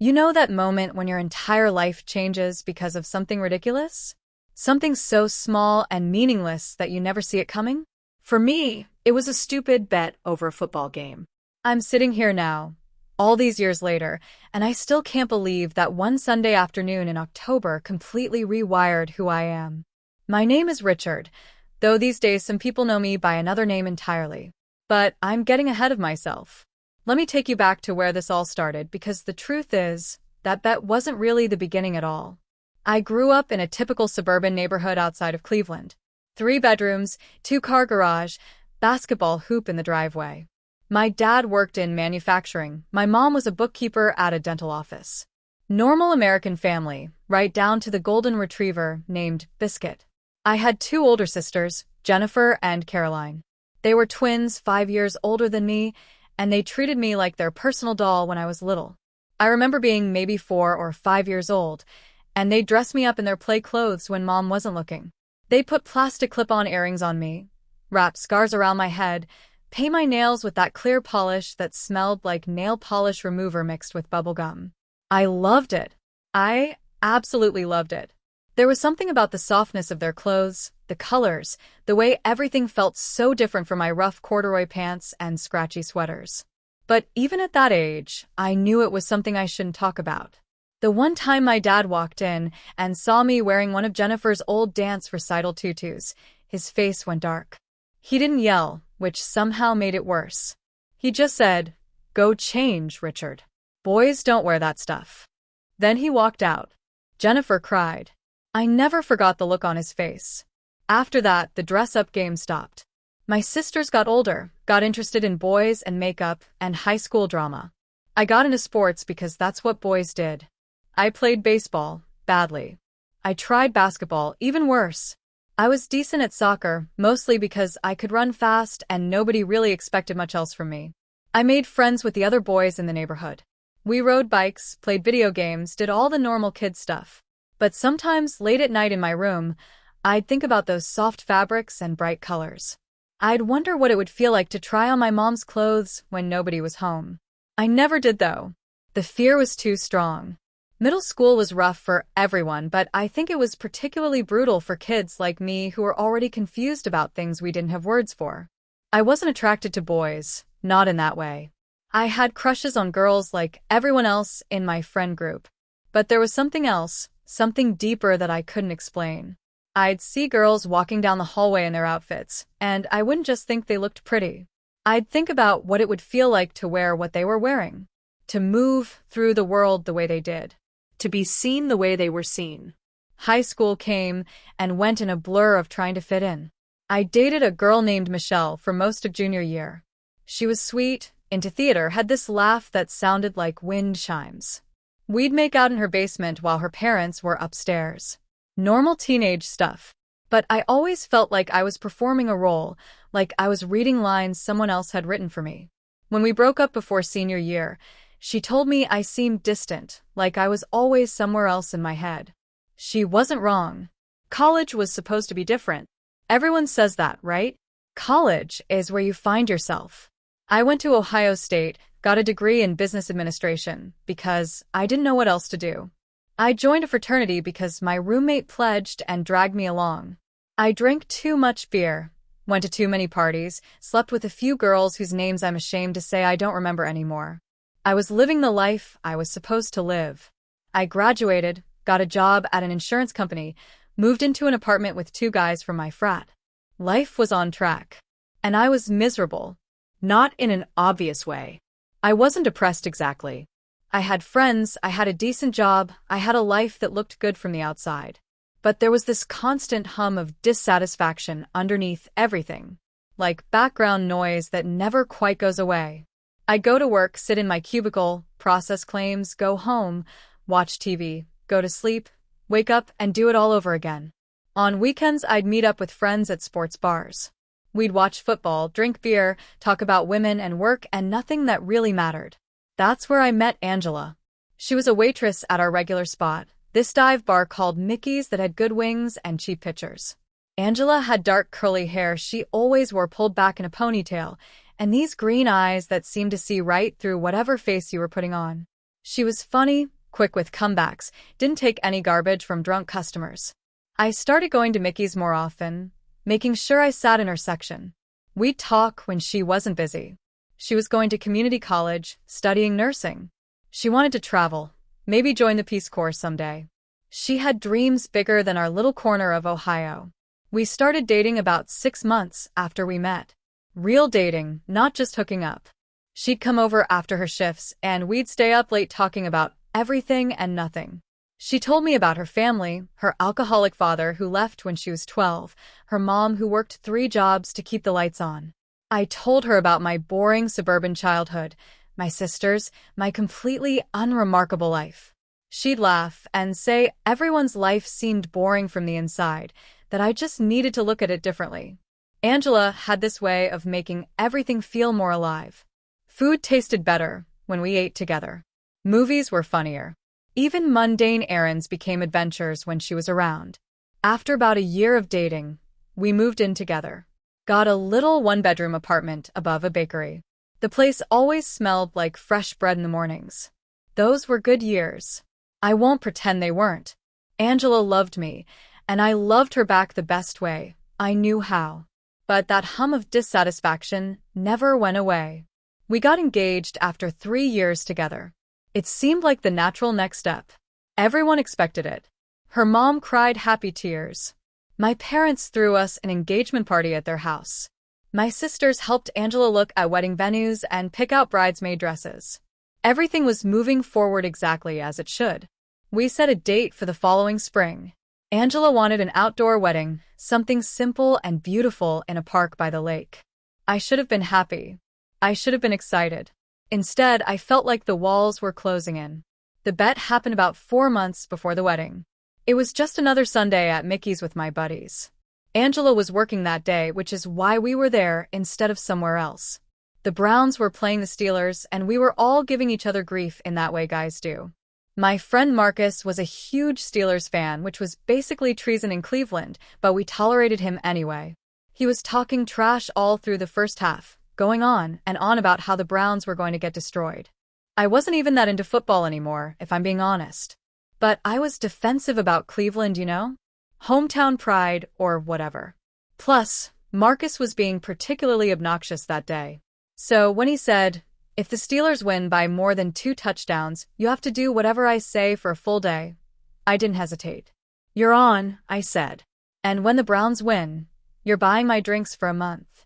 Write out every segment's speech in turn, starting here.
You know that moment when your entire life changes because of something ridiculous? Something so small and meaningless that you never see it coming? For me, it was a stupid bet over a football game. I'm sitting here now, all these years later, and I still can't believe that one Sunday afternoon in October completely rewired who I am. My name is Richard, though these days some people know me by another name entirely. But I'm getting ahead of myself. Let me take you back to where this all started, because the truth is, that bet wasn't really the beginning at all. I grew up in a typical suburban neighborhood outside of Cleveland. 3 bedrooms, 2-car garage, basketball hoop in the driveway. My dad worked in manufacturing. My mom was a bookkeeper at a dental office. Normal American family, right down to the golden retriever named Biscuit. I had 2 older sisters, Jennifer and Caroline. They were twins, 5 years older than me, and they treated me like their personal doll when I was little. I remember being maybe 4 or 5 years old, and they'd dress me up in their play clothes when Mom wasn't looking. They put plastic clip-on earrings on me, wrap scars around my head, paint my nails with that clear polish that smelled like nail polish remover mixed with bubble gum. I loved it. I absolutely loved it. There was something about the softness of their clothes, the colors, the way everything felt so different from my rough corduroy pants and scratchy sweaters. But even at that age, I knew it was something I shouldn't talk about. The one time my dad walked in and saw me wearing one of Jennifer's old dance recital tutus, his face went dark. He didn't yell, which somehow made it worse. He just said, "Go change, Richard. Boys don't wear that stuff." Then he walked out. Jennifer cried. I never forgot the look on his face. After that, the dress-up game stopped. My sisters got older, got interested in boys and makeup and high school drama. I got into sports because that's what boys did. I played baseball, badly. I tried basketball, even worse. I was decent at soccer, mostly because I could run fast and nobody really expected much else from me. I made friends with the other boys in the neighborhood. We rode bikes, played video games, did all the normal kid stuff. But sometimes, late at night in my room, I'd think about those soft fabrics and bright colors. I'd wonder what it would feel like to try on my mom's clothes when nobody was home. I never did, though. The fear was too strong. Middle school was rough for everyone, but I think it was particularly brutal for kids like me who were already confused about things we didn't have words for. I wasn't attracted to boys, not in that way. I had crushes on girls like everyone else in my friend group. But there was something else, something deeper that I couldn't explain. I'd see girls walking down the hallway in their outfits, and I wouldn't just think they looked pretty. I'd think about what it would feel like to wear what they were wearing, to move through the world the way they did, to be seen the way they were seen. High school came and went in a blur of trying to fit in. I dated a girl named Michelle for most of junior year. She was sweet, into theater, had this laugh that sounded like wind chimes. We'd make out in her basement while her parents were upstairs. Normal teenage stuff. But I always felt like I was performing a role, like I was reading lines someone else had written for me. When we broke up before senior year, she told me I seemed distant, like I was always somewhere else in my head. She wasn't wrong. College was supposed to be different. Everyone says that, right? College is where you find yourself. I went to Ohio State, got a degree in business administration, because I didn't know what else to do. I joined a fraternity because my roommate pledged and dragged me along. I drank too much beer, went to too many parties, slept with a few girls whose names I'm ashamed to say I don't remember anymore. I was living the life I was supposed to live. I graduated, got a job at an insurance company, moved into an apartment with 2 guys from my frat. Life was on track. And I was miserable. Not in an obvious way. I wasn't depressed exactly. I had friends, I had a decent job, I had a life that looked good from the outside. But there was this constant hum of dissatisfaction underneath everything, like background noise that never quite goes away. I'd go to work, sit in my cubicle, process claims, go home, watch TV, go to sleep, wake up, and do it all over again. On weekends, I'd meet up with friends at sports bars. We'd watch football, drink beer, talk about women and work, and nothing that really mattered. That's where I met Angela. She was a waitress at our regular spot, this dive bar called Mickey's that had good wings and cheap pitchers. Angela had dark curly hair she always wore pulled back in a ponytail, and these green eyes that seemed to see right through whatever face you were putting on. She was funny, quick with comebacks, didn't take any garbage from drunk customers. I started going to Mickey's more often, making sure I sat in her section. We'd talk when she wasn't busy. She was going to community college, studying nursing. She wanted to travel, maybe join the Peace Corps someday. She had dreams bigger than our little corner of Ohio. We started dating about 6 months after we met. Real dating, not just hooking up. She'd come over after her shifts, and we'd stay up late talking about everything and nothing. She told me about her family, her alcoholic father who left when she was 12, her mom who worked 3 jobs to keep the lights on. I told her about my boring suburban childhood, my sisters, my completely unremarkable life. She'd laugh and say everyone's life seemed boring from the inside, that I just needed to look at it differently. Angela had this way of making everything feel more alive. Food tasted better when we ate together. Movies were funnier. Even mundane errands became adventures when she was around. After about a year of dating, we moved in together. Got a little 1-bedroom apartment above a bakery. The place always smelled like fresh bread in the mornings. Those were good years. I won't pretend they weren't. Angela loved me, and I loved her back the best way I knew how. But that hum of dissatisfaction never went away. We got engaged after 3 years together. It seemed like the natural next step. Everyone expected it. Her mom cried happy tears. My parents threw us an engagement party at their house. My sisters helped Angela look at wedding venues and pick out bridesmaid dresses. Everything was moving forward exactly as it should. We set a date for the following spring. Angela wanted an outdoor wedding, something simple and beautiful in a park by the lake. I should have been happy. I should have been excited. Instead, I felt like the walls were closing in. The bet happened about 4 months before the wedding. It was just another Sunday at Mickey's with my buddies. Angela was working that day, which is why we were there instead of somewhere else. The Browns were playing the Steelers, and we were all giving each other grief in that way guys do. My friend Marcus was a huge Steelers fan, which was basically treason in Cleveland, but we tolerated him anyway. He was talking trash all through the first half, going on and on about how the Browns were going to get destroyed. I wasn't even that into football anymore, if I'm being honest. But I was defensive about Cleveland, you know? Hometown pride or whatever. Plus, Marcus was being particularly obnoxious that day. So when he said, "If the Steelers win by more than 2 touchdowns, you have to do whatever I say for a full day," I didn't hesitate. "You're on," I said. "And when the Browns win, you're buying my drinks for a month."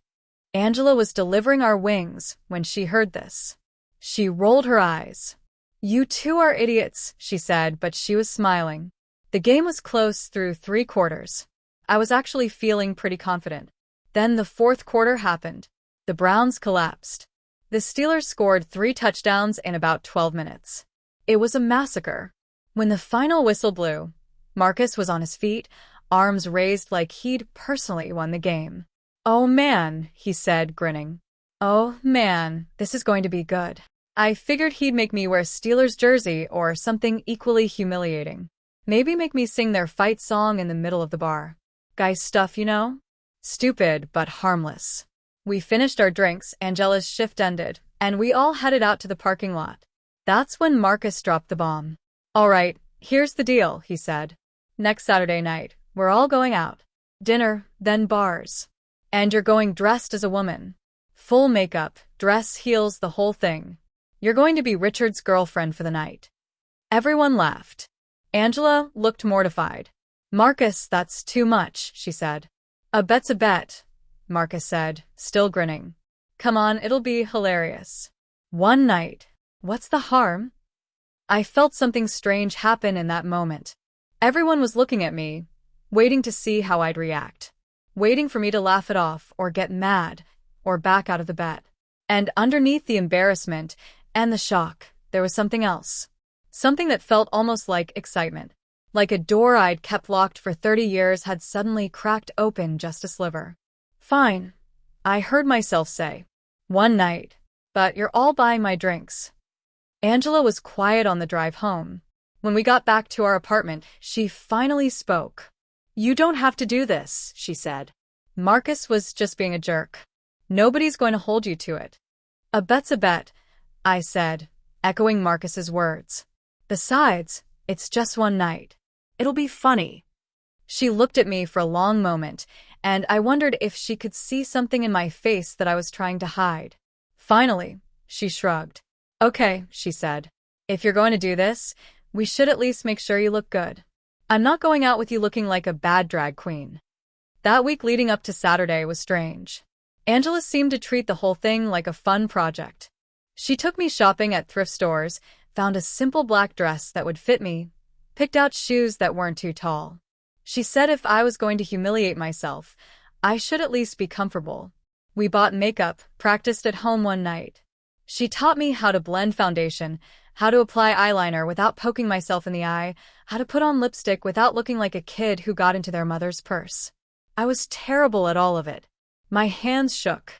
Angela was delivering our wings when she heard this. She rolled her eyes. "You two are idiots," she said, but she was smiling. The game was close through 3 quarters. I was actually feeling pretty confident. Then the 4th quarter happened. The Browns collapsed. The Steelers scored 3 touchdowns in about 12 minutes. It was a massacre. When the final whistle blew, Marcus was on his feet, arms raised like he'd personally won the game. "Oh man," he said, grinning. "Oh man, this is going to be good." I figured he'd make me wear a Steelers jersey or something equally humiliating. Maybe make me sing their fight song in the middle of the bar. Guy stuff, you know? Stupid, but harmless. We finished our drinks, Angela's shift ended, and we all headed out to the parking lot. That's when Marcus dropped the bomb. "All right, here's the deal," he said. "Next Saturday night, we're all going out. Dinner, then bars. And you're going dressed as a woman. Full makeup, dress, heels, the whole thing. You're going to be Richard's girlfriend for the night." Everyone laughed. Angela looked mortified. "Marcus, that's too much," she said. "A bet's a bet," Marcus said, still grinning. "Come on, it'll be hilarious. One night. What's the harm?" I felt something strange happen in that moment. Everyone was looking at me, waiting to see how I'd react. Waiting for me to laugh it off or get mad or back out of the bet. And underneath the embarrassment and the shock, there was something else. Something that felt almost like excitement. Like a door I'd kept locked for 30 years had suddenly cracked open just a sliver. "Fine," I heard myself say. "One night. But you're all buying my drinks." Angela was quiet on the drive home. When we got back to our apartment, she finally spoke. "You don't have to do this," she said. "Marcus was just being a jerk. Nobody's going to hold you to it." "A bet's a bet," I said, echoing Marcus's words. Besides, it's just one night. It'll be funny. She looked at me for a long moment, and I wondered if she could see something in my face that I was trying to hide. Finally, she shrugged. Okay, she said. If you're going to do this, we should at least make sure you look good. I'm not going out with you looking like a bad drag queen. That week leading up to Saturday was strange. Angela seemed to treat the whole thing like a fun project. She took me shopping at thrift stores, found a simple black dress that would fit me, picked out shoes that weren't too tall. She said if I was going to humiliate myself, I should at least be comfortable. We bought makeup, practiced at home one night. She taught me how to blend foundation, how to apply eyeliner without poking myself in the eye, how to put on lipstick without looking like a kid who got into their mother's purse. I was terrible at all of it. My hands shook.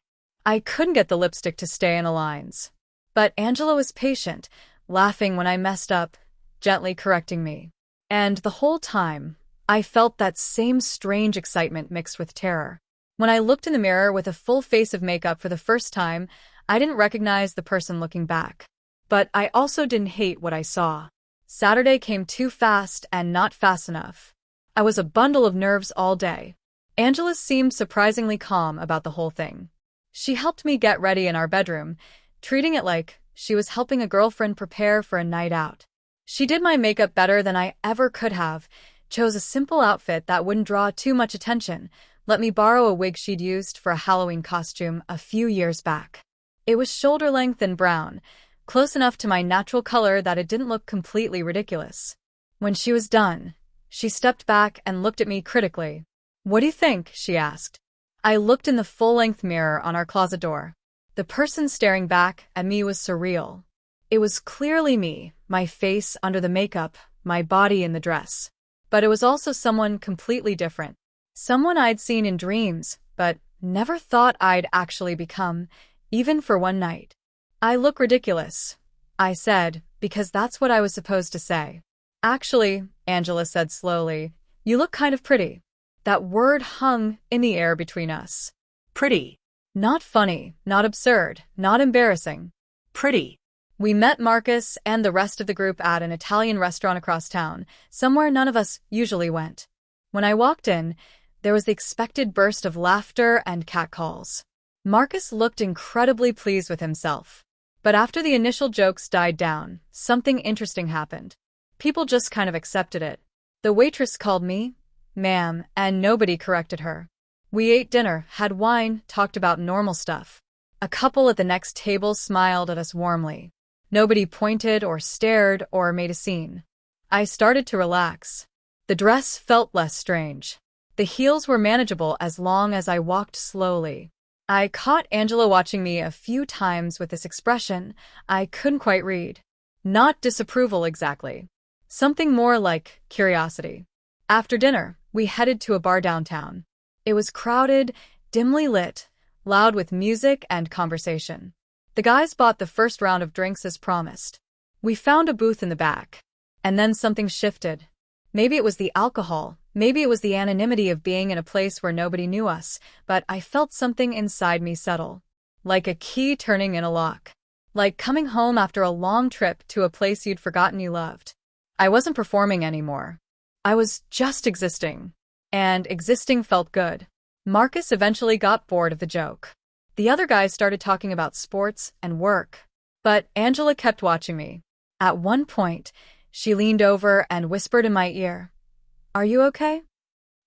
I couldn't get the lipstick to stay in the lines. But Angela was patient, laughing when I messed up, gently correcting me. And the whole time, I felt that same strange excitement mixed with terror. When I looked in the mirror with a full face of makeup for the first time, I didn't recognize the person looking back. But I also didn't hate what I saw. Saturday came too fast and not fast enough. I was a bundle of nerves all day. Angela seemed surprisingly calm about the whole thing. She helped me get ready in our bedroom, treating it like she was helping a girlfriend prepare for a night out. She did my makeup better than I ever could have, chose a simple outfit that wouldn't draw too much attention, let me borrow a wig she'd used for a Halloween costume a few years back. It was shoulder-length and brown, close enough to my natural color that it didn't look completely ridiculous. When she was done, she stepped back and looked at me critically. "What do you think?" she asked. I looked in the full-length mirror on our closet door. The person staring back at me was surreal. It was clearly me, my face under the makeup, my body in the dress. But it was also someone completely different. Someone I'd seen in dreams, but never thought I'd actually become, even for one night. "I look ridiculous," I said, because that's what I was supposed to say. "Actually," Angela said slowly, "you look kind of pretty." That word hung in the air between us. Pretty. Not funny, not absurd, not embarrassing. Pretty. We met Marcus and the rest of the group at an Italian restaurant across town, somewhere none of us usually went. When I walked in, there was the expected burst of laughter and catcalls. Marcus looked incredibly pleased with himself. But after the initial jokes died down, something interesting happened. People just kind of accepted it. The waitress called me ma'am, and nobody corrected her. We ate dinner, had wine, talked about normal stuff. A couple at the next table smiled at us warmly. Nobody pointed or stared or made a scene. I started to relax. The dress felt less strange. The heels were manageable as long as I walked slowly. I caught Angela watching me a few times with this expression I couldn't quite read. Not disapproval exactly. Something more like curiosity. After dinner, we headed to a bar downtown. It was crowded, dimly lit, loud with music and conversation. The guys bought the first round of drinks as promised. We found a booth in the back. And then something shifted. Maybe it was the alcohol, maybe it was the anonymity of being in a place where nobody knew us, but I felt something inside me settle. Like a key turning in a lock. Like coming home after a long trip to a place you'd forgotten you loved. I wasn't performing anymore. I was just existing. And existing felt good. Marcus eventually got bored of the joke. The other guys started talking about sports and work. But Angela kept watching me. At one point, she leaned over and whispered in my ear, "Are you okay?"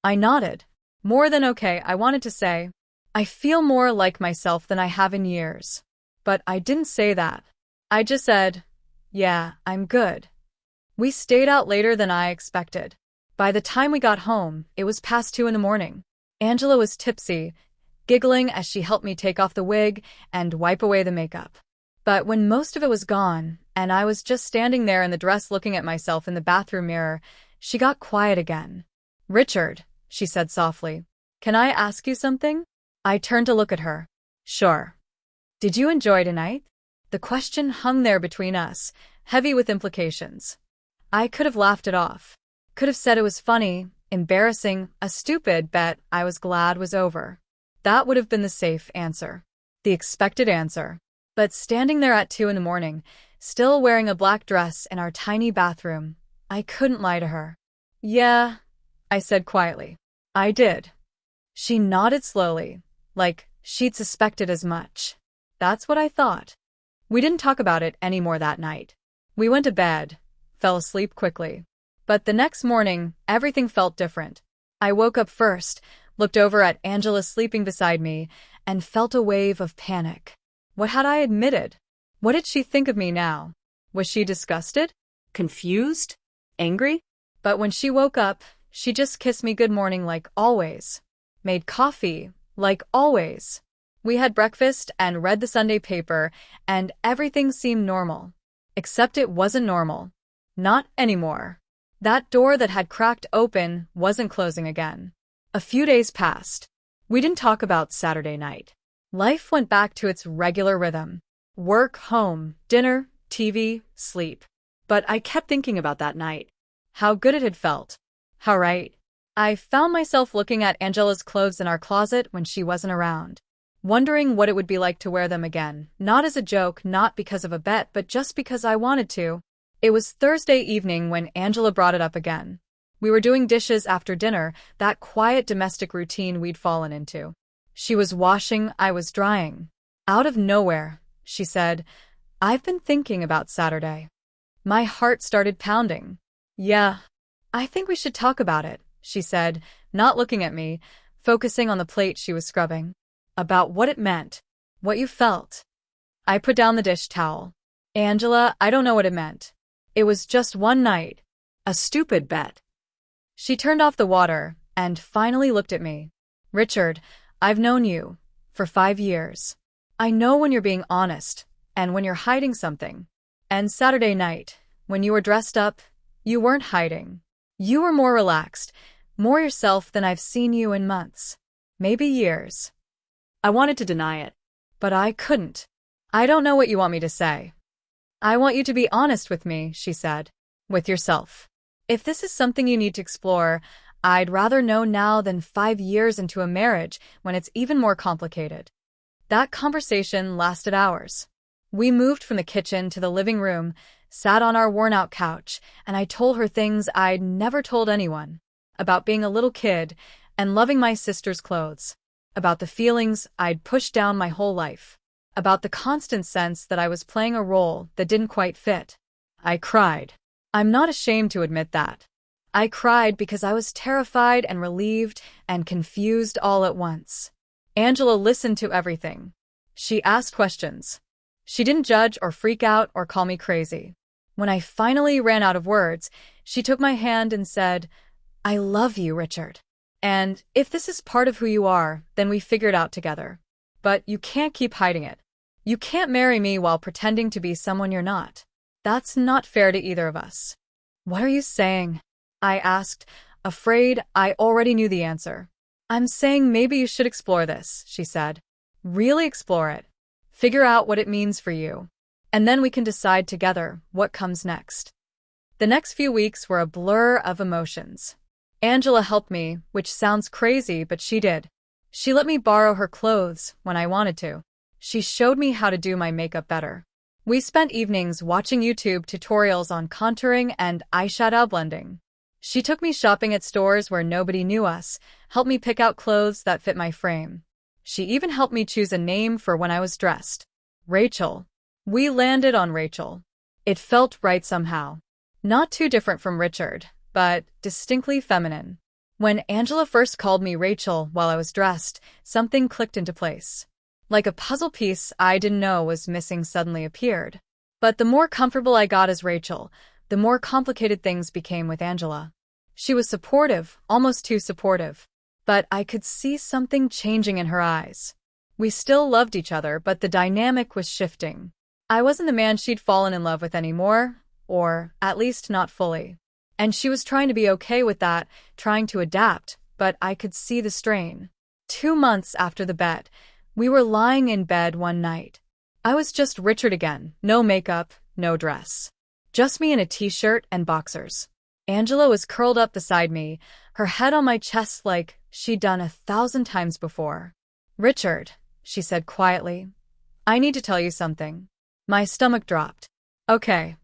I nodded. More than okay, I wanted to say. I feel more like myself than I have in years. But I didn't say that. I just said, "Yeah, I'm good." We stayed out later than I expected. By the time we got home, it was past 2 a.m. Angela was tipsy, giggling as she helped me take off the wig and wipe away the makeup. But when most of it was gone, and I was just standing there in the dress looking at myself in the bathroom mirror, she got quiet again. "Richard," she said softly, "can I ask you something?" I turned to look at her. "Sure." "Did you enjoy tonight?" The question hung there between us, heavy with implications. I could have laughed it off. Could have said it was funny, embarrassing, a stupid bet I was glad was over. That would have been the safe answer. The expected answer. But standing there at 2 a.m., still wearing a black dress in our tiny bathroom. I couldn't lie to her. "Yeah," I said quietly. "I did." She nodded slowly, like she'd suspected as much. That's what I thought. We didn't talk about it anymore that night. We went to bed, fell asleep quickly. But the next morning, everything felt different. I woke up first, looked over at Angela sleeping beside me, and felt a wave of panic. What had I admitted? What did she think of me now? Was she disgusted? Confused? Angry? But when she woke up, she just kissed me good morning like always. Made coffee, like always. We had breakfast and read the Sunday paper, and everything seemed normal. Except it wasn't normal. Not anymore. That door that had cracked open wasn't closing again. A few days passed. We didn't talk about Saturday night. Life went back to its regular rhythm. Work, home, dinner, TV, sleep. But I kept thinking about that night. How good it had felt. How right. I found myself looking at Angela's clothes in our closet when she wasn't around, wondering what it would be like to wear them again, not as a joke, not because of a bet, but just because I wanted to. It was Thursday evening when Angela brought it up again. We were doing dishes after dinner, that quiet domestic routine we'd fallen into. She was washing, I was drying. Out of nowhere, she said, "I've been thinking about Saturday." My heart started pounding. "Yeah, I think we should talk about it," she said, not looking at me, focusing on the plate she was scrubbing. "About what it meant. What you felt." I put down the dish towel. "Angela, I don't know what it meant. It was just one night. A stupid bet." She turned off the water and finally looked at me. "Richard, I've known you for 5 years. I know when you're being honest and when you're hiding something. And Saturday night, when you were dressed up, you weren't hiding. You were more relaxed, more yourself than I've seen you in months. Maybe years." I wanted to deny it, but I couldn't. "I don't know what you want me to say." "I want you to be honest with me," she said. "With yourself. If this is something you need to explore, I'd rather know now than 5 years into a marriage when it's even more complicated." That conversation lasted hours. We moved from the kitchen to the living room, sat on our worn-out couch, and I told her things I'd never told anyone. About being a little kid and loving my sister's clothes. About the feelings I'd pushed down my whole life. About the constant sense that I was playing a role that didn't quite fit. I cried. I'm not ashamed to admit that. I cried because I was terrified and relieved and confused all at once. Angela listened to everything. She asked questions. She didn't judge or freak out or call me crazy. When I finally ran out of words, she took my hand and said, "I love you, Richard. And if this is part of who you are, then we figure it out together. But you can't keep hiding it. You can't marry me while pretending to be someone you're not. That's not fair to either of us." "What are you saying?" I asked, afraid I already knew the answer. "I'm saying maybe you should explore this," she said. "Really explore it. Figure out what it means for you. And then we can decide together what comes next." The next few weeks were a blur of emotions. Angela helped me, which sounds crazy, but she did. She let me borrow her clothes when I wanted to. She showed me how to do my makeup better. We spent evenings watching YouTube tutorials on contouring and eyeshadow blending. She took me shopping at stores where nobody knew us, helped me pick out clothes that fit my frame. She even helped me choose a name for when I was dressed. Rachel. We landed on Rachel. It felt right somehow. Not too different from Richard, but distinctly feminine. When Angela first called me Rachel while I was dressed, something clicked into place. Like a puzzle piece I didn't know was missing suddenly appeared. But the more comfortable I got as Rachel, the more complicated things became with Angela. She was supportive, almost too supportive. But I could see something changing in her eyes. We still loved each other, but the dynamic was shifting. I wasn't the man she'd fallen in love with anymore, or at least not fully. And she was trying to be okay with that, trying to adapt, but I could see the strain. 2 months after the bet, we were lying in bed one night. I was just Richard again, no makeup, no dress. Just me in a t-shirt and boxers. Angela was curled up beside me, her head on my chest like she'd done 1,000 times before. "Richard," she said quietly, "I need to tell you something." My stomach dropped. Okay.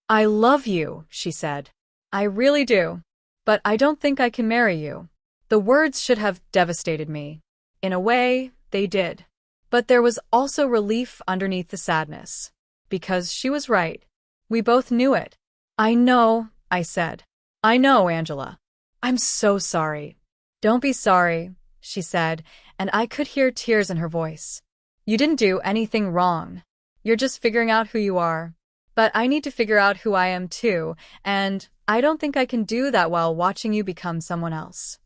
I love you, she said. I really do. But I don't think I can marry you. The words should have devastated me. In a way, they did. But there was also relief underneath the sadness. Because she was right. We both knew it. I know, I said. I know, Angela. I'm so sorry. Don't be sorry, she said, and I could hear tears in her voice. You didn't do anything wrong. You're just figuring out who you are. But I need to figure out who I am too, and I don't think I can do that while watching you become someone else.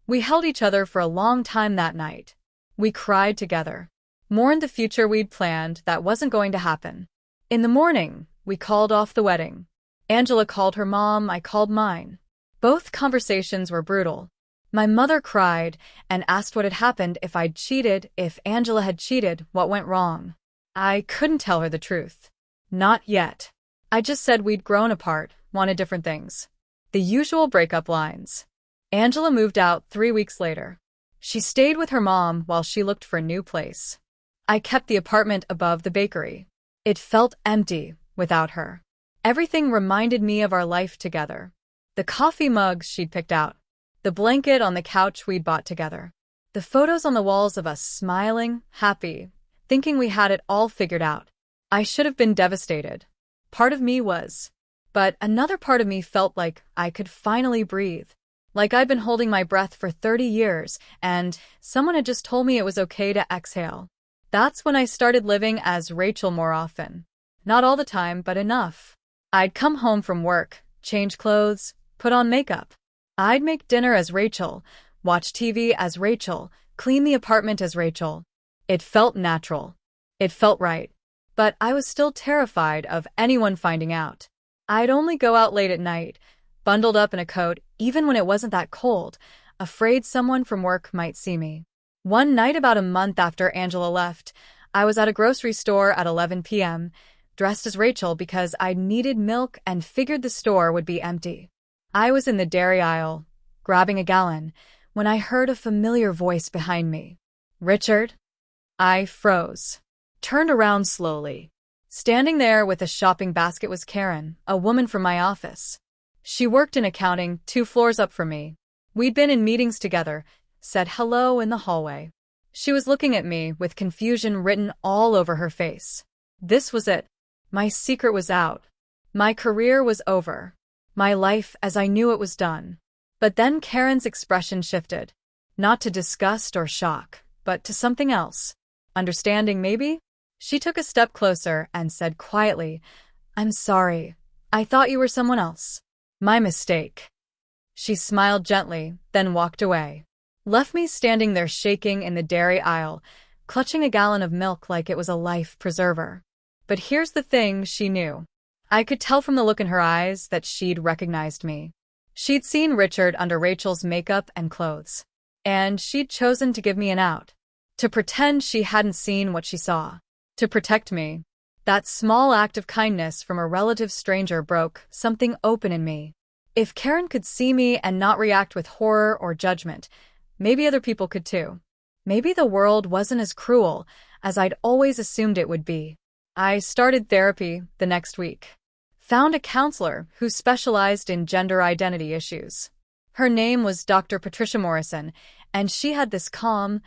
We held each other for a long time that night. We cried together. Mourned the future we'd planned that wasn't going to happen. In the morning, we called off the wedding. Angela called her mom, I called mine. Both conversations were brutal. My mother cried and asked what had happened if I'd cheated, if Angela had cheated, what went wrong. I couldn't tell her the truth. Not yet. I just said we'd grown apart, wanted different things. The usual breakup lines. Angela moved out 3 weeks later. She stayed with her mom while she looked for a new place. I kept the apartment above the bakery. It felt empty without her. Everything reminded me of our life together. The coffee mugs she'd picked out. The blanket on the couch we'd bought together. The photos on the walls of us smiling, happy, thinking we had it all figured out. I should have been devastated. Part of me was. But another part of me felt like I could finally breathe. Like I'd been holding my breath for 30 years, and someone had just told me it was okay to exhale. That's when I started living as Rachel more often. Not all the time, but enough. I'd come home from work, change clothes, put on makeup. I'd make dinner as Rachel, watch TV as Rachel, clean the apartment as Rachel. It felt natural. It felt right. But I was still terrified of anyone finding out. I'd only go out late at night, bundled up in a coat, even when it wasn't that cold, afraid someone from work might see me. One night about a month after Angela left, I was at a grocery store at 11 p.m., dressed as Rachel because I needed milk and figured the store would be empty. I was in the dairy aisle, grabbing a gallon, when I heard a familiar voice behind me. Richard? I froze. Turned around slowly. Standing there with a shopping basket was Karen, a woman from my office. She worked in accounting 2 floors up from me. We'd been in meetings together, said hello in the hallway. She was looking at me with confusion written all over her face. This was it. My secret was out. My career was over. My life as I knew it was done. But then Karen's expression shifted. Not to disgust or shock, but to something else. Understanding, maybe? She took a step closer and said quietly, I'm sorry. I thought you were someone else. My mistake. She smiled gently, then walked away. Left me standing there shaking in the dairy aisle, clutching a gallon of milk like it was a life preserver. But here's the thing, she knew. I could tell from the look in her eyes that she'd recognized me. She'd seen Richard under Rachel's makeup and clothes. And she'd chosen to give me an out. To pretend she hadn't seen what she saw. To protect me. That small act of kindness from a relative stranger broke something open in me. If Karen could see me and not react with horror or judgment, maybe other people could too. Maybe the world wasn't as cruel as I'd always assumed it would be. I started therapy the next week. Found a counselor who specialized in gender identity issues. Her name was Dr. Patricia Morrison, and she had this calm,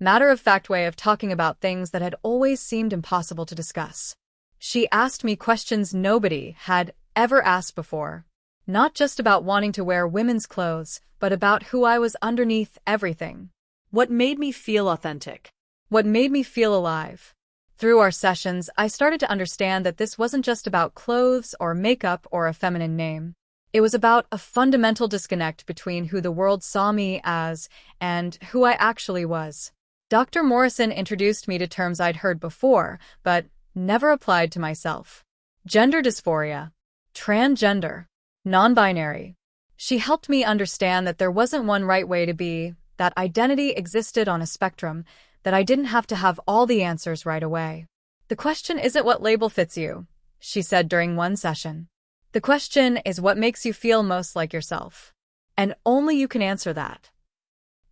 matter-of-fact way of talking about things that had always seemed impossible to discuss. She asked me questions nobody had ever asked before. Not just about wanting to wear women's clothes, but about who I was underneath everything. What made me feel authentic? What made me feel alive? Through our sessions, I started to understand that this wasn't just about clothes or makeup or a feminine name. It was about a fundamental disconnect between who the world saw me as and who I actually was. Dr. Morrison introduced me to terms I'd heard before, but never applied to myself. Gender dysphoria, transgender, non-binary. She helped me understand that there wasn't one right way to be, that identity existed on a spectrum, that I didn't have to have all the answers right away. The question isn't what label fits you, she said during one session. The question is what makes you feel most like yourself. And only you can answer that.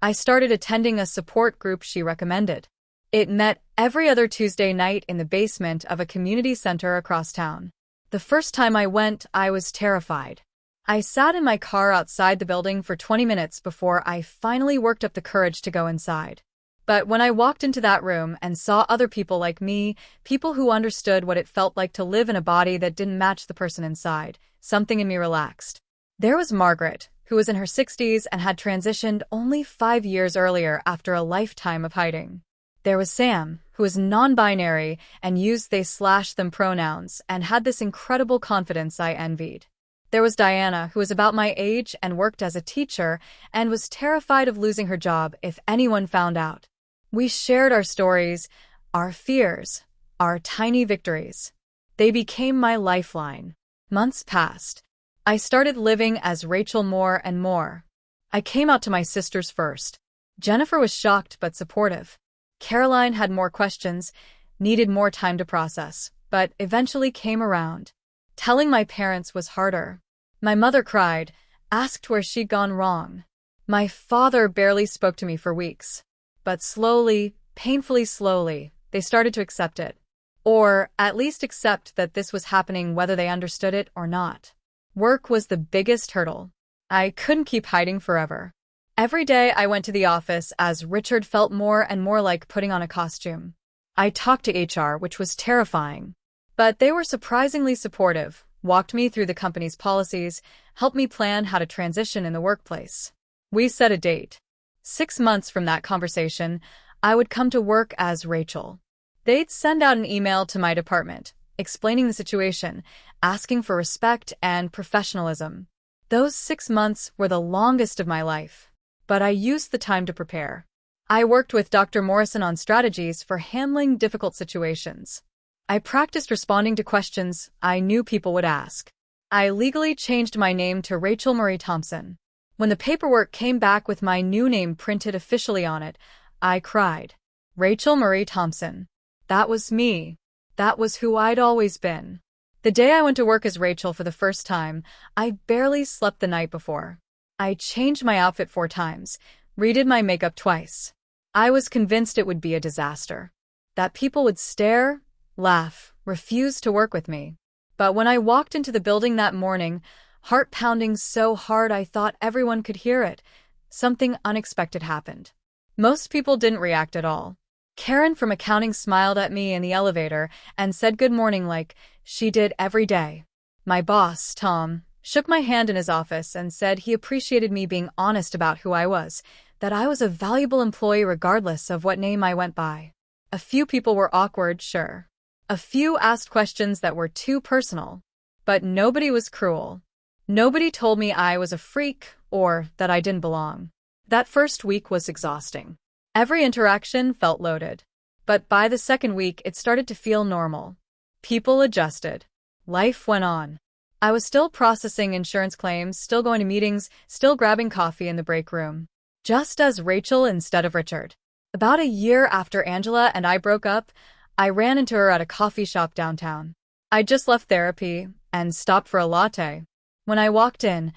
I started attending a support group she recommended. It met every other Tuesday night in the basement of a community center across town. The first time I went, I was terrified. I sat in my car outside the building for 20 minutes before I finally worked up the courage to go inside. But when I walked into that room and saw other people like me, people who understood what it felt like to live in a body that didn't match the person inside, something in me relaxed. There was Margaret, who was in her 60s and had transitioned only 5 years earlier after a lifetime of hiding. There was Sam, who was non-binary and used they/them pronouns and had this incredible confidence I envied. There was Diana, who was about my age and worked as a teacher and was terrified of losing her job if anyone found out. We shared our stories, our fears, our tiny victories. They became my lifeline. Months passed. I started living as Rachel more and more. I came out to my sisters first. Jennifer was shocked but supportive. Caroline had more questions, needed more time to process, but eventually came around. Telling my parents was harder. My mother cried, asked where she'd gone wrong. My father barely spoke to me for weeks. But slowly, painfully slowly, they started to accept it. Or at least accept that this was happening whether they understood it or not. Work was the biggest hurdle. I couldn't keep hiding forever. Every day I went to the office as Richard felt more and more like putting on a costume. I talked to HR, which was terrifying. But they were surprisingly supportive, walked me through the company's policies, helped me plan how to transition in the workplace. We set a date. 6 months from that conversation, I would come to work as Rachel. They'd send out an email to my department, explaining the situation, asking for respect and professionalism. Those 6 months were the longest of my life, but I used the time to prepare. I worked with Dr. Morrison on strategies for handling difficult situations. I practiced responding to questions I knew people would ask. I legally changed my name to Rachel Marie Thompson. When the paperwork came back with my new name printed officially on it, I cried. Rachel Marie Thompson. That was me. That was who I'd always been. The day I went to work as Rachel for the first time, I barely slept the night before. I changed my outfit 4 times, redid my makeup twice. I was convinced it would be a disaster. That people would stare, laugh, refuse to work with me. But when I walked into the building that morning, heart pounding so hard I thought everyone could hear it, something unexpected happened. Most people didn't react at all. Karen from accounting smiled at me in the elevator and said good morning like she did every day. My boss, Tom, shook my hand in his office and said he appreciated me being honest about who I was, that I was a valuable employee regardless of what name I went by. A few people were awkward, sure. A few asked questions that were too personal. But nobody was cruel. Nobody told me I was a freak or that I didn't belong. That first week was exhausting. Every interaction felt loaded. But by the second week, it started to feel normal. People adjusted. Life went on. I was still processing insurance claims, still going to meetings, still grabbing coffee in the break room. Just as Rachel instead of Richard. About a year after Angela and I broke up, I ran into her at a coffee shop downtown. I'd just left therapy and stopped for a latte. When I walked in,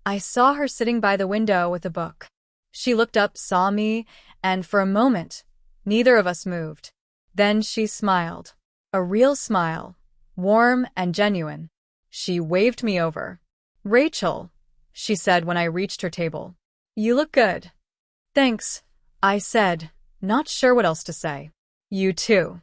I saw her sitting by the window with a book. She looked up, saw me, and for a moment, neither of us moved. Then she smiled. A real smile, warm and genuine. She waved me over. Rachel, she said when I reached her table. You look good. Thanks, I said, not sure what else to say. You too.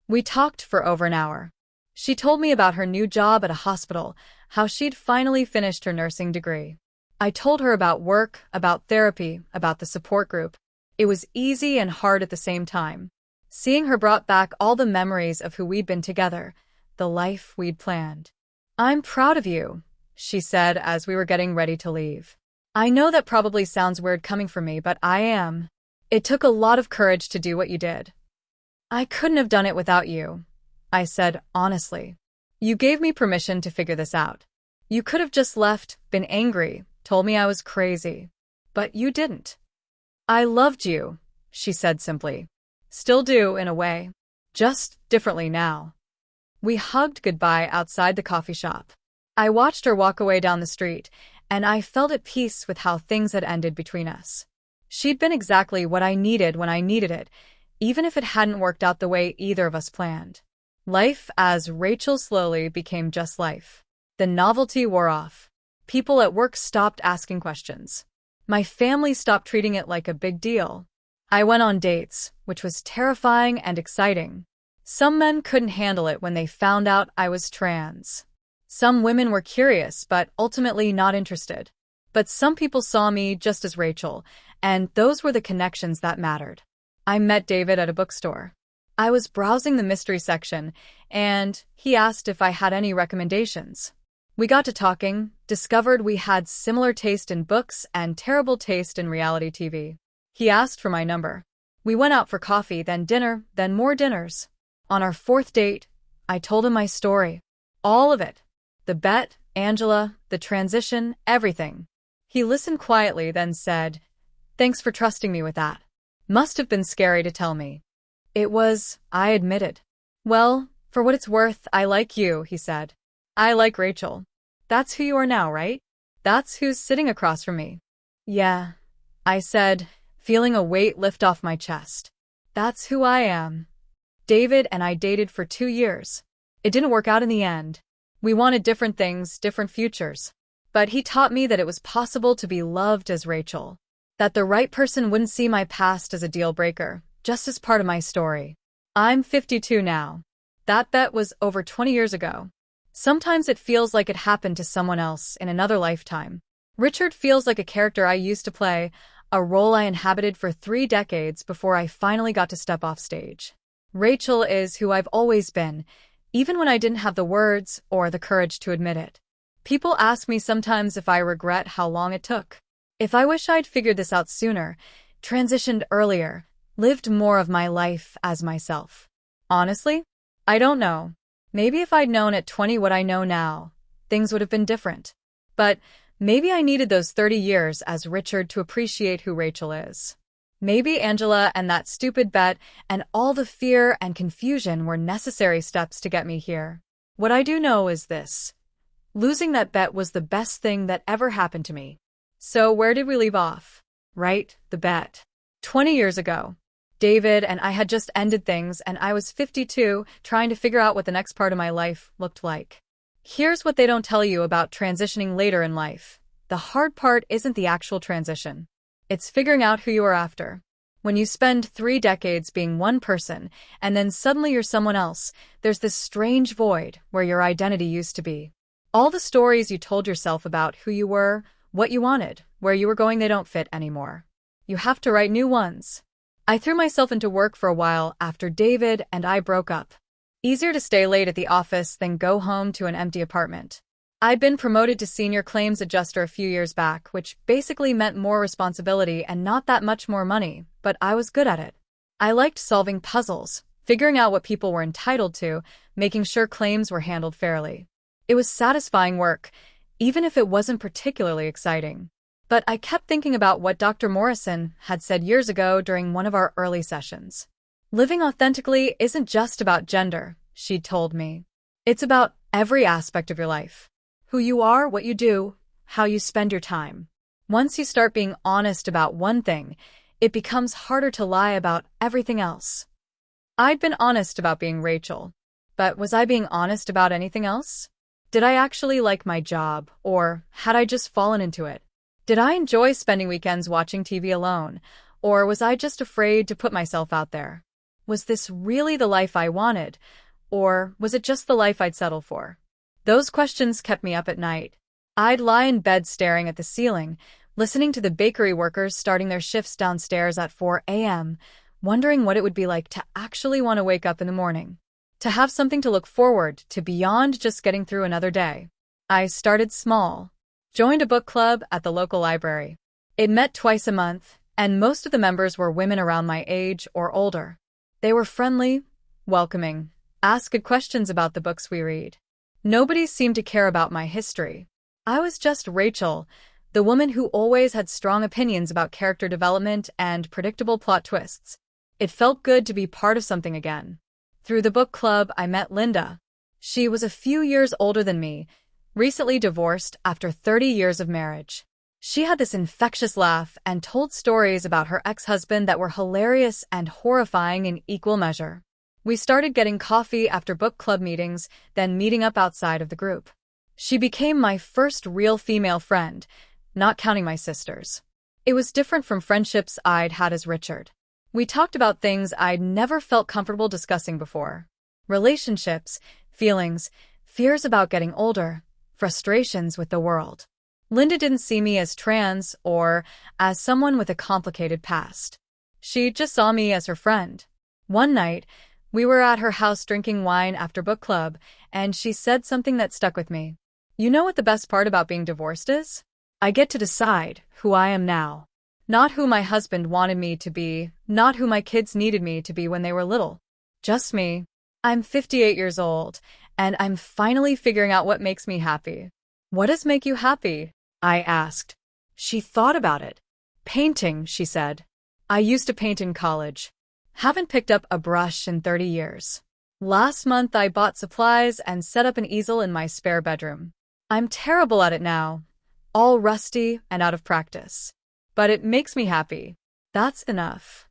We talked for over an hour. She told me about her new job at a hospital, how she'd finally finished her nursing degree. I told her about work, about therapy, about the support group. It was easy and hard at the same time. Seeing her brought back all the memories of who we'd been together, the life we'd planned. I'm proud of you, she said as we were getting ready to leave. I know that probably sounds weird coming from me, but I am. It took a lot of courage to do what you did. I couldn't have done it without you, I said honestly. You gave me permission to figure this out. You could have just left, been angry, told me I was crazy. But you didn't. I loved you, she said simply. Still do, in a way. Just differently now. We hugged goodbye outside the coffee shop. I watched her walk away down the street, and I felt at peace with how things had ended between us. She'd been exactly what I needed when I needed it, even if it hadn't worked out the way either of us planned. Life as Rachel slowly became just life. The novelty wore off. People at work stopped asking questions. My family stopped treating it like a big deal. I went on dates, which was terrifying and exciting. Some men couldn't handle it when they found out I was trans. Some women were curious, but ultimately not interested. But some people saw me just as Rachel, and those were the connections that mattered. I met David at a bookstore. I was browsing the mystery section, and he asked if I had any recommendations. We got to talking, discovered we had similar taste in books and terrible taste in reality TV. He asked for my number. We went out for coffee, then dinner, then more dinners. On our fourth date, I told him my story. All of it. The bet, Angela, the transition, everything. He listened quietly, then said, "Thanks for trusting me with that. Must have been scary to tell me." It was, I admitted. "Well, for what it's worth, I like you," he said. "I like Rachel. That's who you are now, right? That's who's sitting across from me." "Yeah," I said, feeling a weight lift off my chest. "That's who I am." David and I dated for 2 years. It didn't work out in the end. We wanted different things, different futures. But he taught me that it was possible to be loved as Rachel. That the right person wouldn't see my past as a deal breaker, just as part of my story. I'm 52 now. That bet was over 20 years ago. Sometimes it feels like it happened to someone else in another lifetime. Richard feels like a character I used to play, a role I inhabited for 3 decades before I finally got to step off stage. Rachel is who I've always been, even when I didn't have the words or the courage to admit it. People ask me sometimes if I regret how long it took. If I wish I'd figured this out sooner, transitioned earlier, lived more of my life as myself. Honestly, I don't know. Maybe if I'd known at 20 what I know now, things would have been different. But maybe I needed those 30 years as Richard to appreciate who Rachel is. Maybe Angela and that stupid bet and all the fear and confusion were necessary steps to get me here. What I do know is this. Losing that bet was the best thing that ever happened to me. So where did we leave off? Right, the bet. 20 years ago. David and I had just ended things, and I was 52, trying to figure out what the next part of my life looked like. Here's what they don't tell you about transitioning later in life. The hard part isn't the actual transition. It's figuring out who you are after. When you spend 3 decades being one person, and then suddenly you're someone else, there's this strange void where your identity used to be. All the stories you told yourself about who you were, what you wanted, where you were going, they don't fit anymore. You have to write new ones. I threw myself into work for a while after David and I broke up. Easier to stay late at the office than go home to an empty apartment. I'd been promoted to senior claims adjuster a few years back, which basically meant more responsibility and not that much more money, but I was good at it. I liked solving puzzles, figuring out what people were entitled to, making sure claims were handled fairly. It was satisfying work, even if it wasn't particularly exciting. But I kept thinking about what Dr. Morrison had said years ago during one of our early sessions. Living authentically isn't just about gender, she'd told me. It's about every aspect of your life. Who you are, what you do, how you spend your time. Once you start being honest about one thing, it becomes harder to lie about everything else. I'd been honest about being Rachel, but was I being honest about anything else? Did I actually like my job, or had I just fallen into it? Did I enjoy spending weekends watching TV alone, or was I just afraid to put myself out there? Was this really the life I wanted, or was it just the life I'd settle for? Those questions kept me up at night. I'd lie in bed staring at the ceiling, listening to the bakery workers starting their shifts downstairs at 4 a.m., wondering what it would be like to actually want to wake up in the morning. To have something to look forward to beyond just getting through another day. I started small. Joined a book club at the local library. It met twice a month, and most of the members were women around my age or older. They were friendly, welcoming, asked good questions about the books we read. Nobody seemed to care about my history. I was just Rachel, the woman who always had strong opinions about character development and predictable plot twists. It felt good to be part of something again. Through the book club, I met Linda. She was a few years older than me, recently divorced after 30 years of marriage. She had this infectious laugh and told stories about her ex-husband that were hilarious and horrifying in equal measure. We started getting coffee after book club meetings, then meeting up outside of the group. She became my first real female friend, not counting my sisters. It was different from friendships I'd had as Richard. We talked about things I'd never felt comfortable discussing before. Relationships, feelings, fears about getting older, frustrations with the world. Linda didn't see me as trans or as someone with a complicated past. She just saw me as her friend. One night, we were at her house drinking wine after book club, and she said something that stuck with me. You know what the best part about being divorced is? I get to decide who I am now. Not who my husband wanted me to be, not who my kids needed me to be when they were little. Just me. I'm 58 years old, and I'm finally figuring out what makes me happy. What does make you happy? I asked. She thought about it. Painting, she said. I used to paint in college. Haven't picked up a brush in 30 years. Last month I bought supplies and set up an easel in my spare bedroom. I'm terrible at it now, all rusty and out of practice. But it makes me happy. That's enough.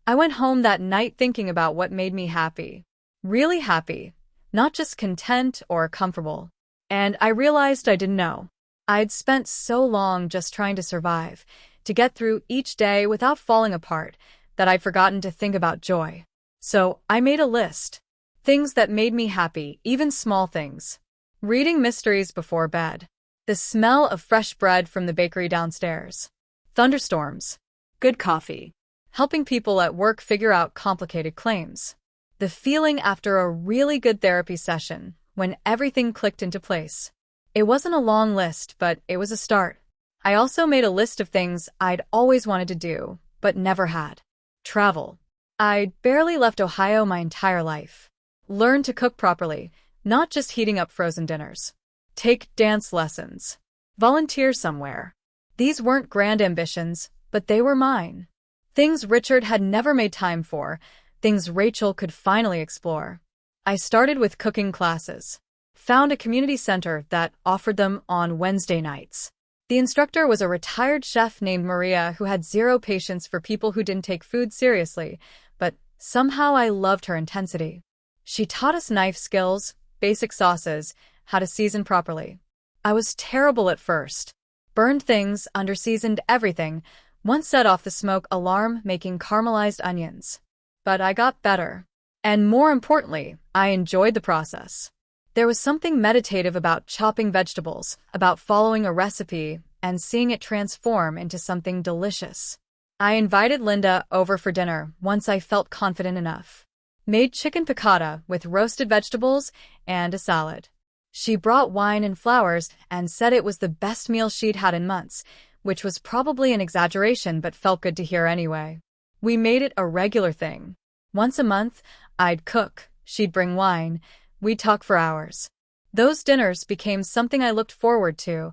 I went home that night thinking about what made me happy. Really happy, not just content or comfortable. And I realized I didn't know. I'd spent so long just trying to survive, to get through each day without falling apart, that I'd forgotten to think about joy. So I made a list. Things that made me happy, even small things. Reading mysteries before bed. The smell of fresh bread from the bakery downstairs. Thunderstorms. Good coffee. Helping people at work figure out complicated claims. The feeling after a really good therapy session, when everything clicked into place. It wasn't a long list, but it was a start. I also made a list of things I'd always wanted to do, but never had. Travel. I'd barely left Ohio my entire life. Learn to cook properly, not just heating up frozen dinners. Take dance lessons. Volunteer somewhere. These weren't grand ambitions, but they were mine. Things Richard had never made time for, things Rachel could finally explore. I started with cooking classes. Found a community center that offered them on Wednesday nights. The instructor was a retired chef named Maria who had zero patience for people who didn't take food seriously, but somehow I loved her intensity. She taught us knife skills, basic sauces, how to season properly. I was terrible at first. Burned things, under-seasoned everything, once set off the smoke alarm making caramelized onions. But I got better. And more importantly, I enjoyed the process. There was something meditative about chopping vegetables, about following a recipe and seeing it transform into something delicious. I invited Linda over for dinner once I felt confident enough. Made chicken piccata with roasted vegetables and a salad. She brought wine and flowers and said it was the best meal she'd had in months, which was probably an exaggeration but felt good to hear anyway. We made it a regular thing. Once a month, I'd cook, she'd bring wine, we'd talk for hours. Those dinners became something I looked forward to,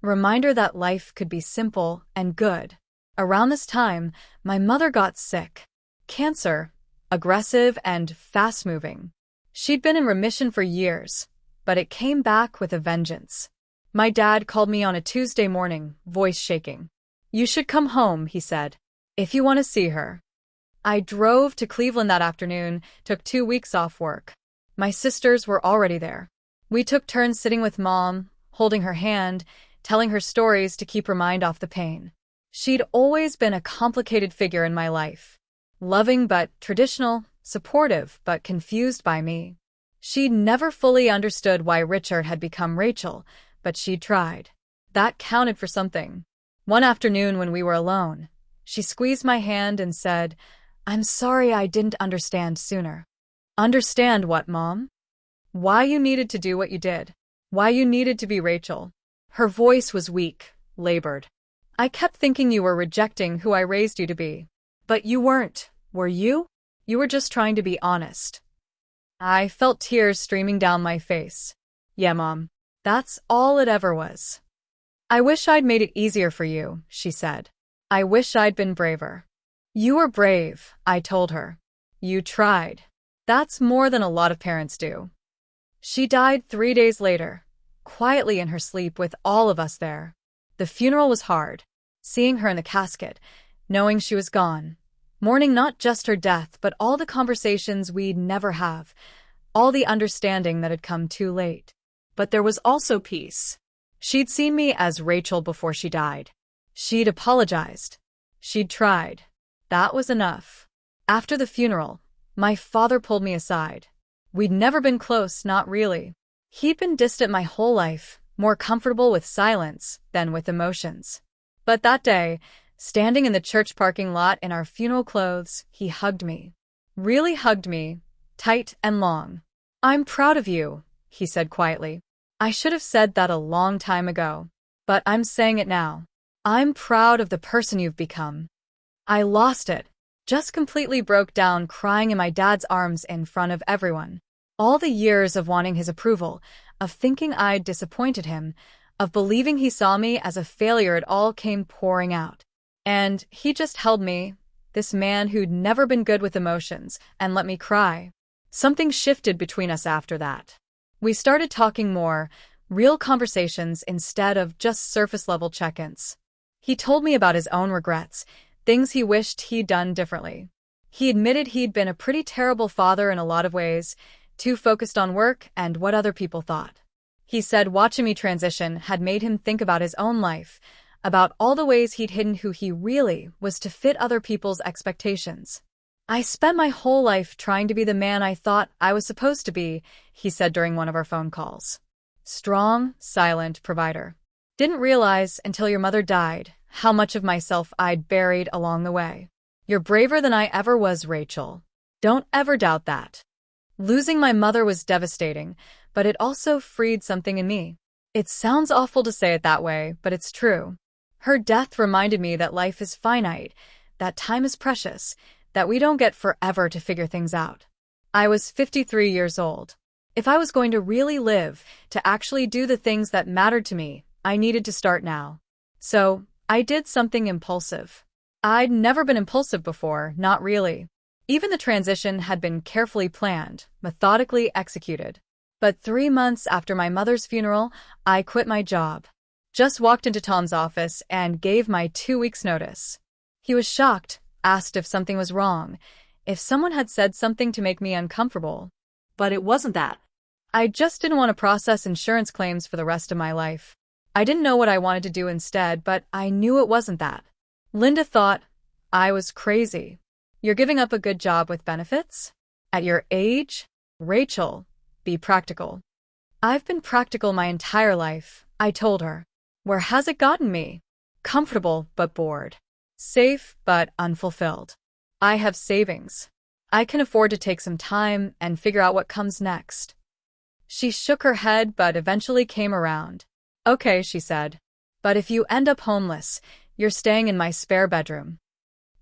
a reminder that life could be simple and good. Around this time, my mother got sick. Cancer, aggressive and fast-moving. She'd been in remission for years, but it came back with a vengeance. My dad called me on a Tuesday morning, voice shaking. "You should come home," he said, "if you want to see her." I drove to Cleveland that afternoon, took 2 weeks off work. My sisters were already there. We took turns sitting with Mom, holding her hand, telling her stories to keep her mind off the pain. She'd always been a complicated figure in my life. Loving but traditional, supportive but confused by me. She'd never fully understood why Richard had become Rachel, but she'd tried. That counted for something. One afternoon when we were alone, she squeezed my hand and said, "I'm sorry I didn't understand sooner." "Understand what, Mom?" "Why you needed to do what you did. Why you needed to be Rachel." Her voice was weak, labored. "I kept thinking you were rejecting who I raised you to be. But you weren't, were you? You were just trying to be honest." I felt tears streaming down my face. "Yeah, Mom. That's all it ever was." "I wish I'd made it easier for you," she said. "I wish I'd been braver." "You were brave," I told her. "You tried. That's more than a lot of parents do." She died 3 days later, quietly in her sleep with all of us there. The funeral was hard. Seeing her in the casket, knowing she was gone, mourning not just her death, but all the conversations we'd never have, all the understanding that had come too late. But there was also peace. She'd seen me as Rachel before she died. She'd apologized. She'd tried. That was enough. After the funeral, my father pulled me aside. We'd never been close, not really. He'd been distant my whole life, more comfortable with silence than with emotions. But that day, standing in the church parking lot in our funeral clothes, he hugged me. Really hugged me, tight and long. "I'm proud of you," he said quietly. I should have said that a long time ago, but I'm saying it now. I'm proud of the person you've become. I lost it. Just completely broke down crying in my dad's arms in front of everyone. All the years of wanting his approval, of thinking I'd disappointed him, of believing he saw me as a failure, it all came pouring out. And he just held me, this man who'd never been good with emotions, and let me cry. Something shifted between us after that. We started talking more, real conversations instead of just surface-level check-ins. He told me about his own regrets, things he wished he'd done differently. He admitted he'd been a pretty terrible father in a lot of ways, too focused on work and what other people thought. He said watching me transition had made him think about his own life, about all the ways he'd hidden who he really was to fit other people's expectations. "I spent my whole life trying to be the man I thought I was supposed to be," he said during one of our phone calls. "Strong, silent provider. Didn't realize until your mother died how much of myself I'd buried along the way. You're braver than I ever was, Rachel. Don't ever doubt that." Losing my mother was devastating, but it also freed something in me. It sounds awful to say it that way, but it's true. Her death reminded me that life is finite, that time is precious, that we don't get forever to figure things out. I was 53 years old. If I was going to really live, to actually do the things that mattered to me, I needed to start now. So, I did something impulsive. I'd never been impulsive before, not really. Even the transition had been carefully planned, methodically executed. But 3 months after my mother's funeral, I quit my job. Just walked into Tom's office and gave my 2 weeks' notice. He was shocked, asked if something was wrong, if someone had said something to make me uncomfortable. But it wasn't that. I just didn't want to process insurance claims for the rest of my life. I didn't know what I wanted to do instead, but I knew it wasn't that. Linda thought I was crazy. "You're giving up a good job with benefits? At your age? Rachel, be practical." "I've been practical my entire life," I told her. "Where has it gotten me? Comfortable but bored. Safe but unfulfilled. I have savings. I can afford to take some time and figure out what comes next." She shook her head but eventually came around. "Okay," she said. "But if you end up homeless, you're staying in my spare bedroom."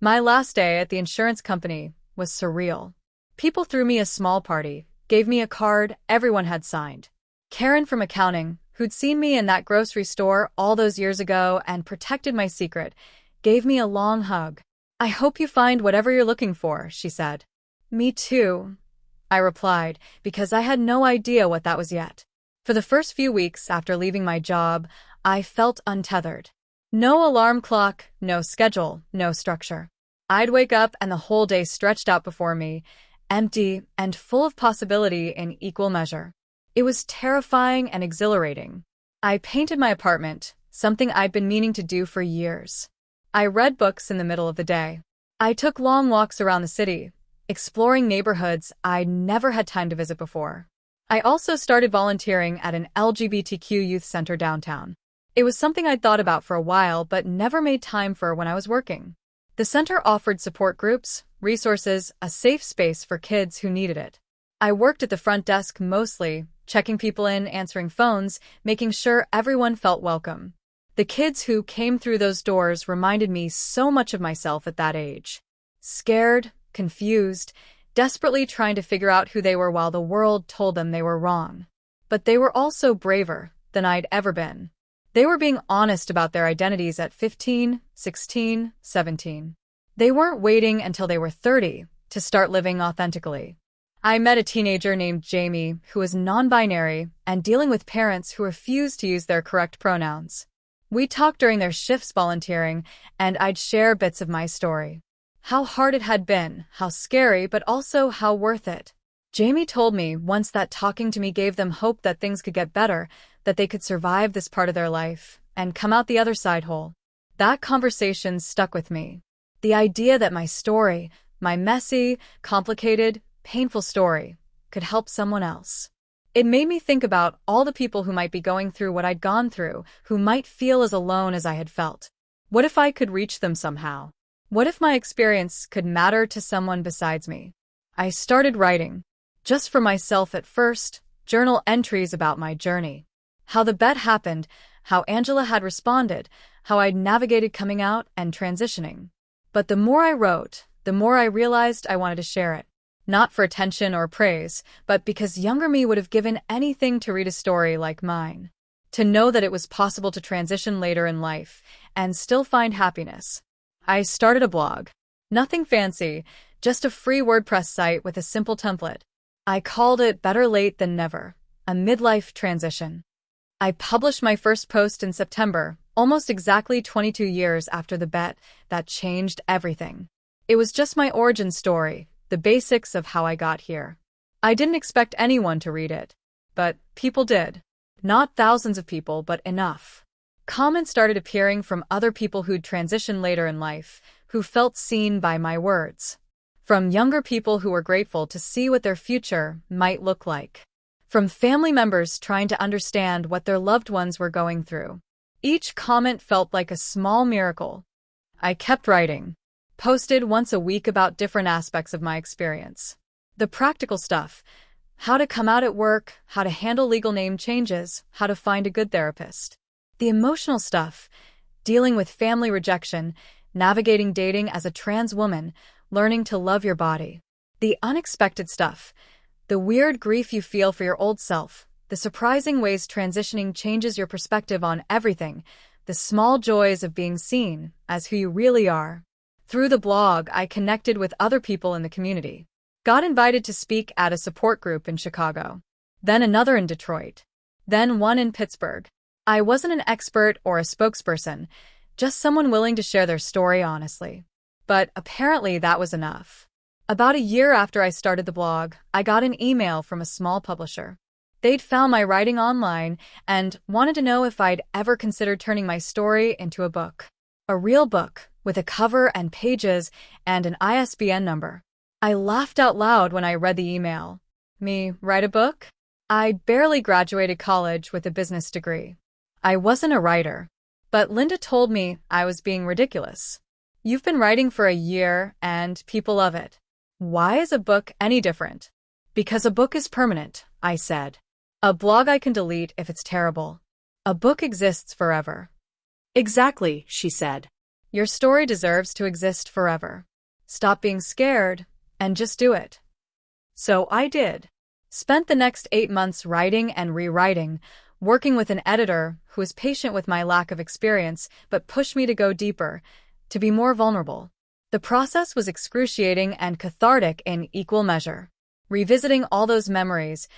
My last day at the insurance company was surreal. People threw me a small party, gave me a card everyone had signed. Karen from accounting, who'd seen me in that grocery store all those years ago and protected my secret, gave me a long hug. "I hope you find whatever you're looking for," she said. "Me too," I replied, because I had no idea what that was yet. For the first few weeks after leaving my job, I felt untethered. No alarm clock, no schedule, no structure. I'd wake up and the whole day stretched out before me, empty and full of possibility in equal measure. It was terrifying and exhilarating. I painted my apartment, something I'd been meaning to do for years. I read books in the middle of the day. I took long walks around the city, exploring neighborhoods I'd never had time to visit before. I also started volunteering at an LGBTQ youth center downtown. It was something I'd thought about for a while but never made time for when I was working. The center offered support groups, resources, a safe space for kids who needed it. I worked at the front desk mostly, checking people in, answering phones, making sure everyone felt welcome. The kids who came through those doors reminded me so much of myself at that age. Scared, confused, desperately trying to figure out who they were while the world told them they were wrong. But they were also braver than I'd ever been. They were being honest about their identities at 15, 16, 17. They weren't waiting until they were 30 to start living authentically. I met a teenager named Jamie who was non-binary and dealing with parents who refused to use their correct pronouns. We talked during their shifts volunteering, and I'd share bits of my story. How hard it had been, how scary, but also how worth it. Jamie told me once that talking to me gave them hope that things could get better, that they could survive this part of their life, and come out the other side whole. That conversation stuck with me. The idea that my story, my messy, complicated, painful story, could help someone else. It made me think about all the people who might be going through what I'd gone through, who might feel as alone as I had felt. What if I could reach them somehow? What if my experience could matter to someone besides me? I started writing. Just for myself at first, journal entries about my journey. How the bet happened, how Angela had responded, how I'd navigated coming out and transitioning. But the more I wrote, the more I realized I wanted to share it. Not for attention or praise, but because younger me would have given anything to read a story like mine. To know that it was possible to transition later in life and still find happiness. I started a blog. Nothing fancy, just a free WordPress site with a simple template. I called it Better Late Than Never, a midlife transition. I published my first post in September, almost exactly 22 years after the bet that changed everything. It was just my origin story, the basics of how I got here. I didn't expect anyone to read it, but people did. Not thousands of people, but enough. Comments started appearing from other people who'd transitioned later in life, who felt seen by my words. From younger people who were grateful to see what their future might look like. From family members trying to understand what their loved ones were going through. Each comment felt like a small miracle. I kept writing. Posted once a week about different aspects of my experience. The practical stuff. How to come out at work, how to handle legal name changes, how to find a good therapist. The emotional stuff. Dealing with family rejection, navigating dating as a trans woman, learning to love your body. The unexpected stuff. The weird grief you feel for your old self. The surprising ways transitioning changes your perspective on everything. The small joys of being seen as who you really are. Through the blog, I connected with other people in the community. Got invited to speak at a support group in Chicago. Then another in Detroit. Then one in Pittsburgh. I wasn't an expert or a spokesperson, just someone willing to share their story honestly. But apparently that was enough. About a year after I started the blog, I got an email from a small publisher. They'd found my writing online and wanted to know if I'd ever considered turning my story into a book. A real book, with a cover and pages and an ISBN number. I laughed out loud when I read the email. Me, write a book? I'd barely graduated college with a business degree. I wasn't a writer. But Linda told me I was being ridiculous. You've been writing for a year and people love it. Why is a book any different? Because a book is permanent, I said. A blog I can delete if it's terrible. A book exists forever. Exactly, she said. Your story deserves to exist forever. Stop being scared and just do it. So I did. Spent the next 8 months writing and rewriting, working with an editor who was patient with my lack of experience but pushed me to go deeper, to be more vulnerable. The process was excruciating and cathartic in equal measure. Revisiting all those memories,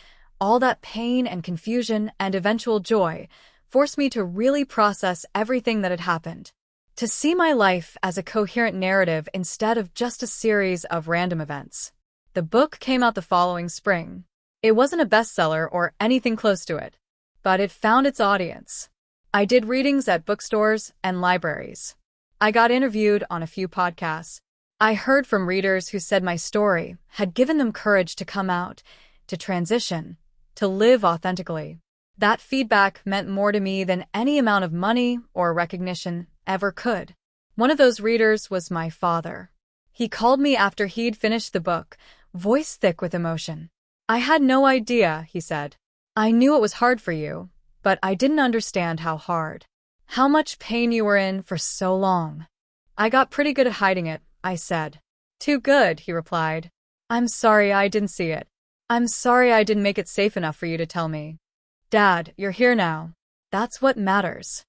all that pain and confusion and eventual joy, forced me to really process everything that had happened. To see my life as a coherent narrative instead of just a series of random events. The book came out the following spring. It wasn't a bestseller or anything close to it, but it found its audience. I did readings at bookstores and libraries. I got interviewed on a few podcasts. I heard from readers who said my story had given them courage to come out, to transition, to live authentically. That feedback meant more to me than any amount of money or recognition ever could. One of those readers was my father. He called me after he'd finished the book, voice thick with emotion. I had no idea, he said. I knew it was hard for you, but I didn't understand how hard. How much pain you were in for so long. I got pretty good at hiding it, I said. Too good, he replied. I'm sorry I didn't see it. I'm sorry I didn't make it safe enough for you to tell me. Dad, you're here now. That's what matters.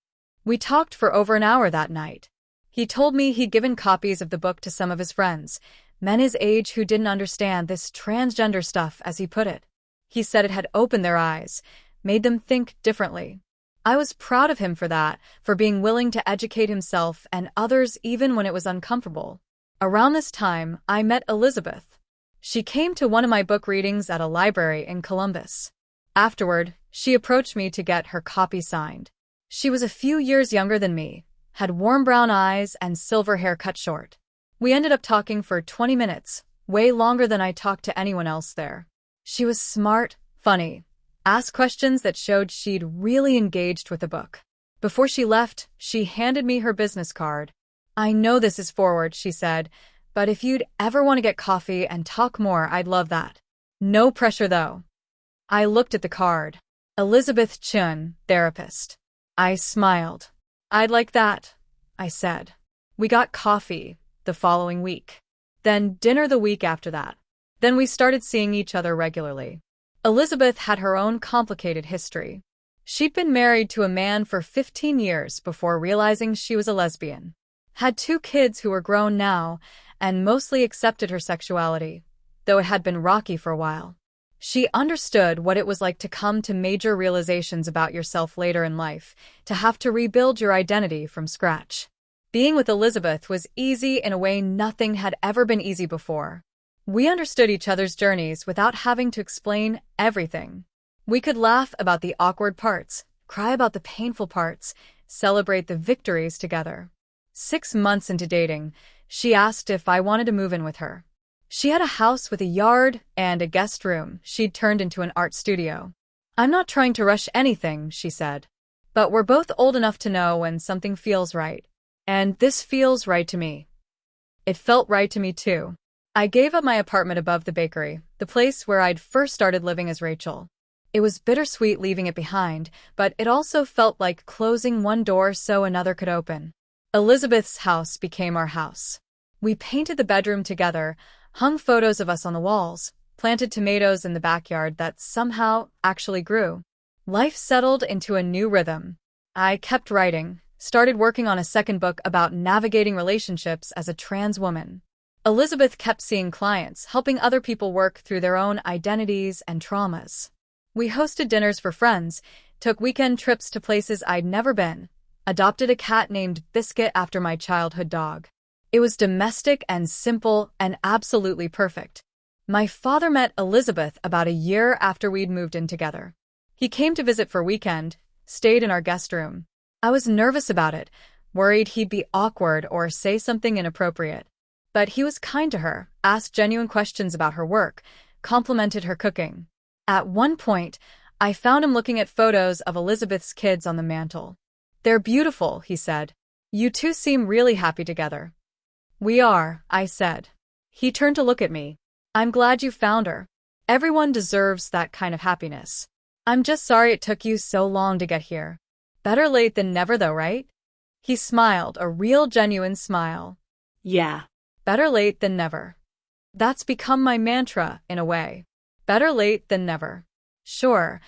We talked for over an hour that night. He told me he'd given copies of the book to some of his friends, men his age who didn't understand this transgender stuff, as he put it. He said it had opened their eyes, made them think differently. I was proud of him for that, for being willing to educate himself and others even when it was uncomfortable. Around this time, I met Elizabeth. She came to one of my book readings at a library in Columbus. Afterward, she approached me to get her copy signed. She was a few years younger than me, had warm brown eyes and silver hair cut short. We ended up talking for 20 minutes, way longer than I talked to anyone else there. She was smart, funny, asked questions that showed she'd really engaged with the book. Before she left, she handed me her business card. "I know this is forward," she said, "but if you'd ever want to get coffee and talk more, I'd love that. No pressure, though." I looked at the card. Elizabeth Chun, therapist. I smiled. "I'd like that," I said. We got coffee the following week. Then dinner the week after that. Then we started seeing each other regularly. Elizabeth had her own complicated history. She'd been married to a man for 15 years before realizing she was a lesbian. Had 2 kids who were grown now, and mostly accepted her sexuality, though it had been rocky for a while. She understood what it was like to come to major realizations about yourself later in life, to have to rebuild your identity from scratch. Being with Elizabeth was easy in a way nothing had ever been easy before. We understood each other's journeys without having to explain everything. We could laugh about the awkward parts, cry about the painful parts, celebrate the victories together. 6 months into dating, she asked if I wanted to move in with her. She had a house with a yard and a guest room she'd turned into an art studio. "I'm not trying to rush anything," she said. "But we're both old enough to know when something feels right. And this feels right to me." It felt right to me too. I gave up my apartment above the bakery, the place where I'd first started living as Rachel. It was bittersweet leaving it behind, but it also felt like closing one door so another could open. Elizabeth's house became our house. We painted the bedroom together, hung photos of us on the walls, planted tomatoes in the backyard that somehow actually grew. Life settled into a new rhythm. I kept writing, started working on a second book about navigating relationships as a trans woman. Elizabeth kept seeing clients, helping other people work through their own identities and traumas. We hosted dinners for friends, took weekend trips to places I'd never been, adopted a cat named Biscuit after my childhood dog. It was domestic and simple and absolutely perfect. My father met Elizabeth about a year after we'd moved in together. He came to visit for a weekend, stayed in our guest room. I was nervous about it, worried he'd be awkward or say something inappropriate. But he was kind to her, asked genuine questions about her work, complimented her cooking. At one point, I found him looking at photos of Elizabeth's kids on the mantel. "They're beautiful," he said. "You two seem really happy together." "We are," I said. He turned to look at me. "I'm glad you found her. Everyone deserves that kind of happiness. I'm just sorry it took you so long to get here. Better late than never though, right?" He smiled, a real genuine smile. Yeah. Better late than never. That's become my mantra, in a way. Better late than never. Sure,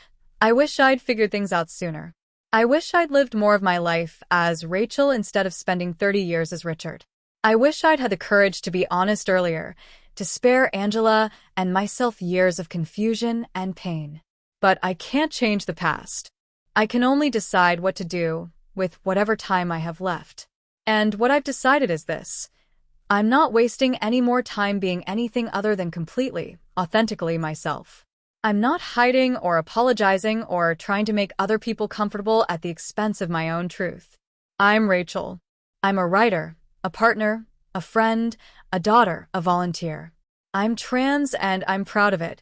I wish I'd figured things out sooner. I wish I'd lived more of my life as Rachel instead of spending 30 years as Richard. I wish I'd had the courage to be honest earlier, to spare Angela and myself years of confusion and pain. But I can't change the past. I can only decide what to do with whatever time I have left. And what I've decided is this. I'm not wasting any more time being anything other than completely, authentically myself. I'm not hiding or apologizing or trying to make other people comfortable at the expense of my own truth. I'm Rachel. I'm a writer, a partner, a friend, a daughter, a volunteer. I'm trans and I'm proud of it,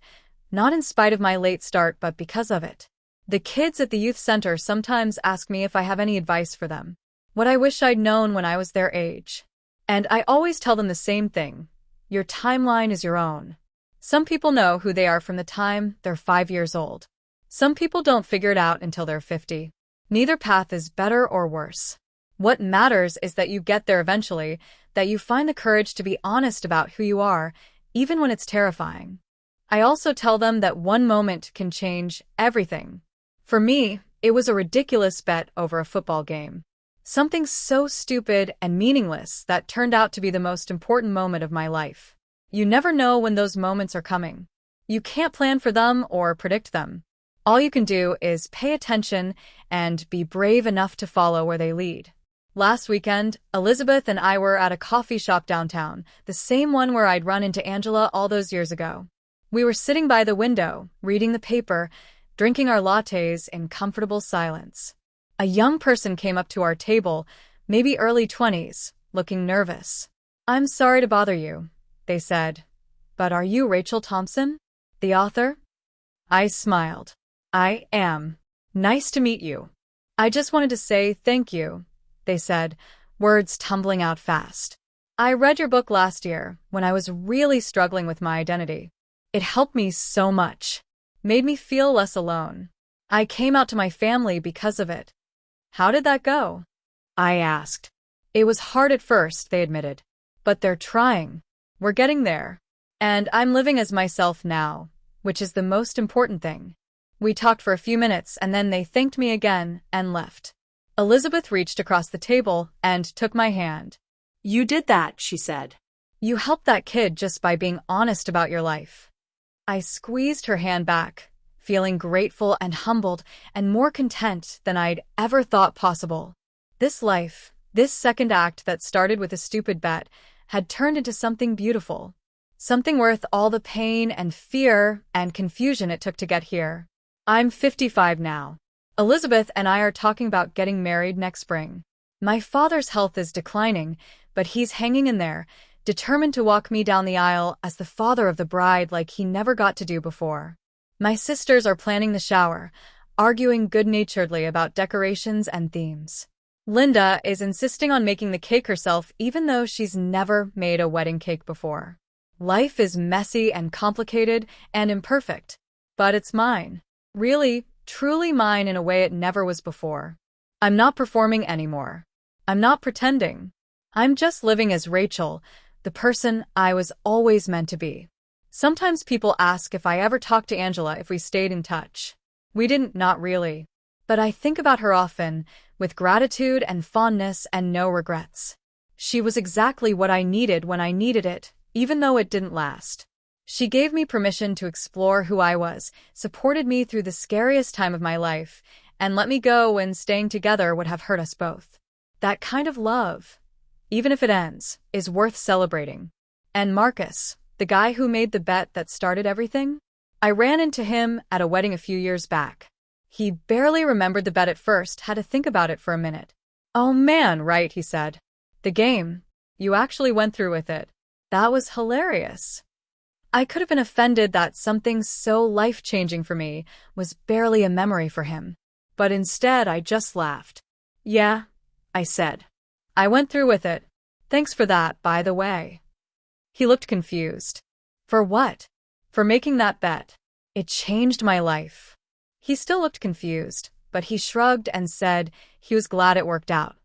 not in spite of my late start but because of it. The kids at the youth center sometimes ask me if I have any advice for them, what I wish I'd known when I was their age. And I always tell them the same thing. Your timeline is your own. Some people know who they are from the time they're 5 years old. Some people don't figure it out until they're 50. Neither path is better or worse. What matters is that you get there eventually, that you find the courage to be honest about who you are, even when it's terrifying. I also tell them that one moment can change everything. For me, it was a ridiculous bet over a football game. Something so stupid and meaningless that turned out to be the most important moment of my life. You never know when those moments are coming. You can't plan for them or predict them. All you can do is pay attention and be brave enough to follow where they lead. Last weekend, Elizabeth and I were at a coffee shop downtown, the same one where I'd run into Angela all those years ago. We were sitting by the window, reading the paper, drinking our lattes in comfortable silence. A young person came up to our table, maybe early 20s, looking nervous. "I'm sorry to bother you," they said. "But are you Rachel Thompson, the author?" I smiled. "I am. Nice to meet you." "I just wanted to say thank you," they said, words tumbling out fast. "I read your book last year when I was really struggling with my identity. It helped me so much. Made me feel less alone. I came out to my family because of it." "How did that go?" I asked. "It was hard at first," they admitted. "But they're trying. We're getting there. And I'm living as myself now, which is the most important thing." We talked for a few minutes and then they thanked me again and left. Elizabeth reached across the table and took my hand. "You did that," she said. "You helped that kid just by being honest about your life." I squeezed her hand back, feeling grateful and humbled and more content than I'd ever thought possible. This life, this second act that started with a stupid bet, had turned into something beautiful. Something worth all the pain and fear and confusion it took to get here. I'm 55 now. Elizabeth and I are talking about getting married next spring. My father's health is declining, but he's hanging in there, determined to walk me down the aisle as the father of the bride like he never got to do before. My sisters are planning the shower, arguing good-naturedly about decorations and themes. Linda is insisting on making the cake herself even though she's never made a wedding cake before. Life is messy and complicated and imperfect, but it's mine. Really, truly mine in a way it never was before. I'm not performing anymore. I'm not pretending. I'm just living as Rachel, the person I was always meant to be. Sometimes people ask if I ever talked to Angela if we stayed in touch. We didn't, not really. But I think about her often, with gratitude and fondness and no regrets. She was exactly what I needed when I needed it, even though it didn't last. She gave me permission to explore who I was, supported me through the scariest time of my life, and let me go when staying together would have hurt us both. That kind of love, even if it ends, is worth celebrating. And Marcus, the guy who made the bet that started everything? I ran into him at a wedding a few years back. He barely remembered the bet at first, had to think about it for a minute. "Oh man, right," he said. "The game. You actually went through with it. That was hilarious." I could have been offended that something so life-changing for me was barely a memory for him. But instead, I just laughed. "Yeah," I said. "I went through with it. Thanks for that, by the way." He looked confused. "For what?" "For making that bet. It changed my life." He still looked confused, but he shrugged and said he was glad it worked out.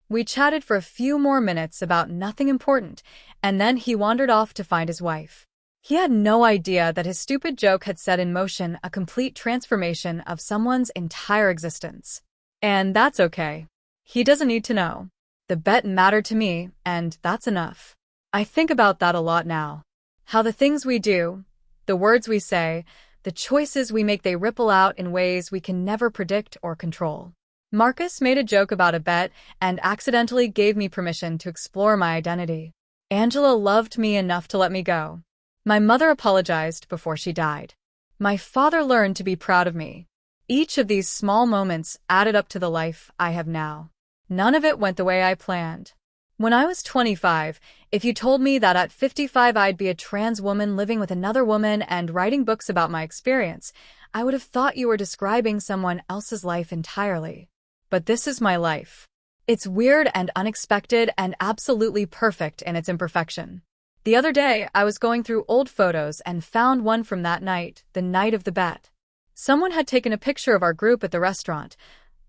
We chatted for a few more minutes about nothing important, and then he wandered off to find his wife. He had no idea that his stupid joke had set in motion a complete transformation of someone's entire existence. And that's okay. He doesn't need to know. The bet mattered to me, and that's enough. I think about that a lot now. How the things we do, the words we say, the choices we make, they ripple out in ways we can never predict or control. Marcus made a joke about a bet and accidentally gave me permission to explore my identity. Angela loved me enough to let me go. My mother apologized before she died. My father learned to be proud of me. Each of these small moments added up to the life I have now. None of it went the way I planned. When I was 25, if you told me that at 55 I'd be a trans woman living with another woman and writing books about my experience, I would have thought you were describing someone else's life entirely. But this is my life. It's weird and unexpected and absolutely perfect in its imperfection. The other day, I was going through old photos and found one from that night, the night of the bet. Someone had taken a picture of our group at the restaurant,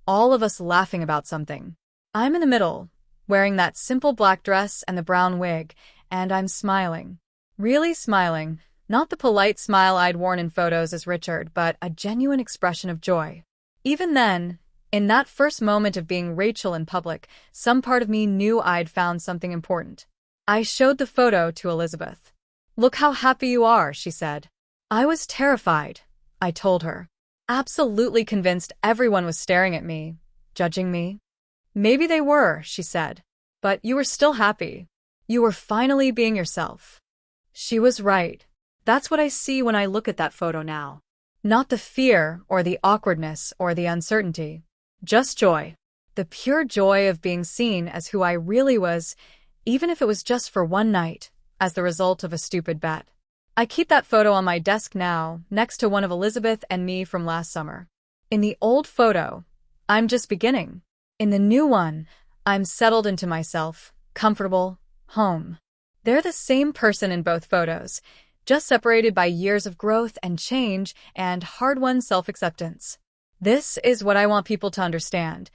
all of us laughing about something. I'm in the middle, wearing that simple black dress and the brown wig, and I'm smiling. Really smiling, not the polite smile I'd worn in photos as Richard, but a genuine expression of joy. Even then, in that first moment of being Rachel in public, some part of me knew I'd found something important. I showed the photo to Elizabeth. "Look how happy you are," she said. I was terrified, I told her. Absolutely convinced everyone was staring at me, judging me. Maybe they were, she said. But you were still happy. You were finally being yourself. She was right. That's what I see when I look at that photo now. Not the fear or the awkwardness or the uncertainty. Just joy. The pure joy of being seen as who I really was, even if it was just for one night, as the result of a stupid bet. I keep that photo on my desk now, next to one of Elizabeth and me from last summer. In the old photo, I'm just beginning. In the new one, I'm settled into myself, comfortable, home. They're the same person in both photos, just separated by years of growth and change and hard-won self-acceptance. This is what I want people to understand.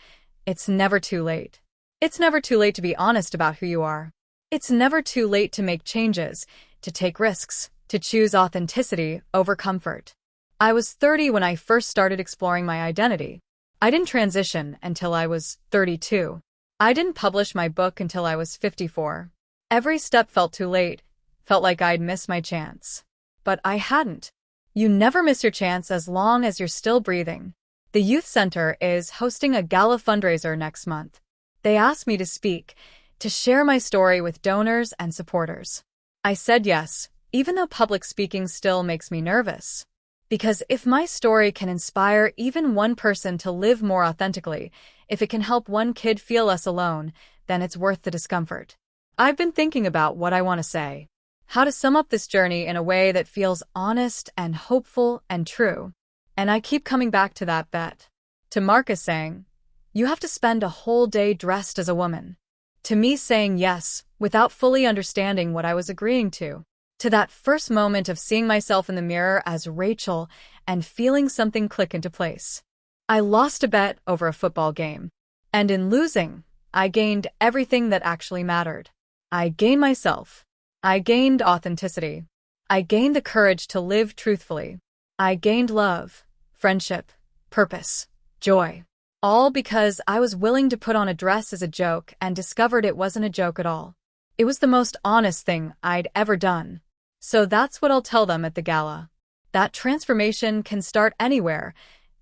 It's never too late. It's never too late to be honest about who you are. It's never too late to make changes, to take risks, to choose authenticity over comfort. I was 30 when I first started exploring my identity. I didn't transition until I was 32. I didn't publish my book until I was 54. Every step felt too late, felt like I'd missed my chance. But I hadn't. You never miss your chance as long as you're still breathing. The Youth Center is hosting a gala fundraiser next month. They asked me to speak, to share my story with donors and supporters. I said yes, even though public speaking still makes me nervous. Because if my story can inspire even one person to live more authentically, if it can help one kid feel less alone, then it's worth the discomfort. I've been thinking about what I want to say. How to sum up this journey in a way that feels honest and hopeful and true. And I keep coming back to that bet. To Marcus saying, you have to spend a whole day dressed as a woman. To me saying yes, without fully understanding what I was agreeing to. To that first moment of seeing myself in the mirror as Rachel and feeling something click into place. I lost a bet over a football game. And in losing, I gained everything that actually mattered. I gained myself. I gained authenticity. I gained the courage to live truthfully. I gained love, friendship, purpose, joy. All because I was willing to put on a dress as a joke and discovered it wasn't a joke at all. It was the most honest thing I'd ever done. So that's what I'll tell them at the gala. That transformation can start anywhere,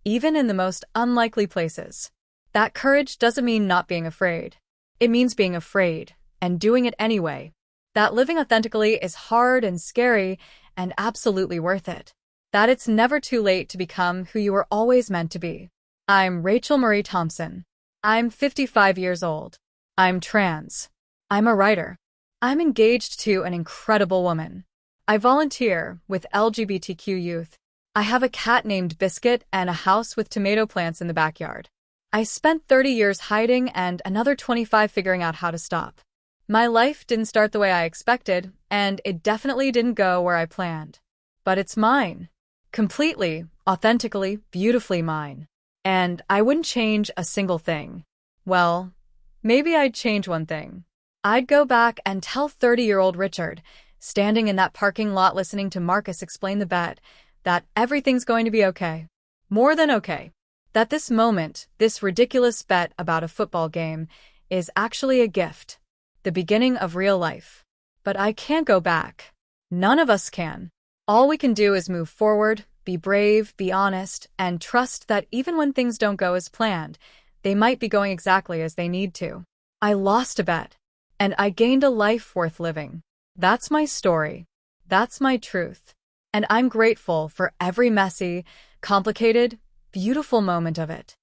even in the most unlikely places. That courage doesn't mean not being afraid. It means being afraid and doing it anyway. That living authentically is hard and scary and absolutely worth it. That it's never too late to become who you were always meant to be. I'm Rachel Marie Thompson. I'm 55 years old. I'm trans. I'm a writer. I'm engaged to an incredible woman. I volunteer with LGBTQ youth. I have a cat named Biscuit and a house with tomato plants in the backyard. I spent 30 years hiding and another 25 figuring out how to stop. My life didn't start the way I expected, and it definitely didn't go where I planned. But it's mine. Completely, authentically, beautifully mine. And I wouldn't change a single thing. Well, maybe I'd change one thing. I'd go back and tell 30-year-old Richard, standing in that parking lot listening to Marcus explain the bet, that everything's going to be okay. More than okay. That this moment, this ridiculous bet about a football game, is actually a gift. The beginning of real life. But I can't go back. None of us can. All we can do is move forward, be brave, be honest, and trust that even when things don't go as planned, they might be going exactly as they need to. I lost a bet, and I gained a life worth living. That's my story. That's my truth. And I'm grateful for every messy, complicated, beautiful moment of it.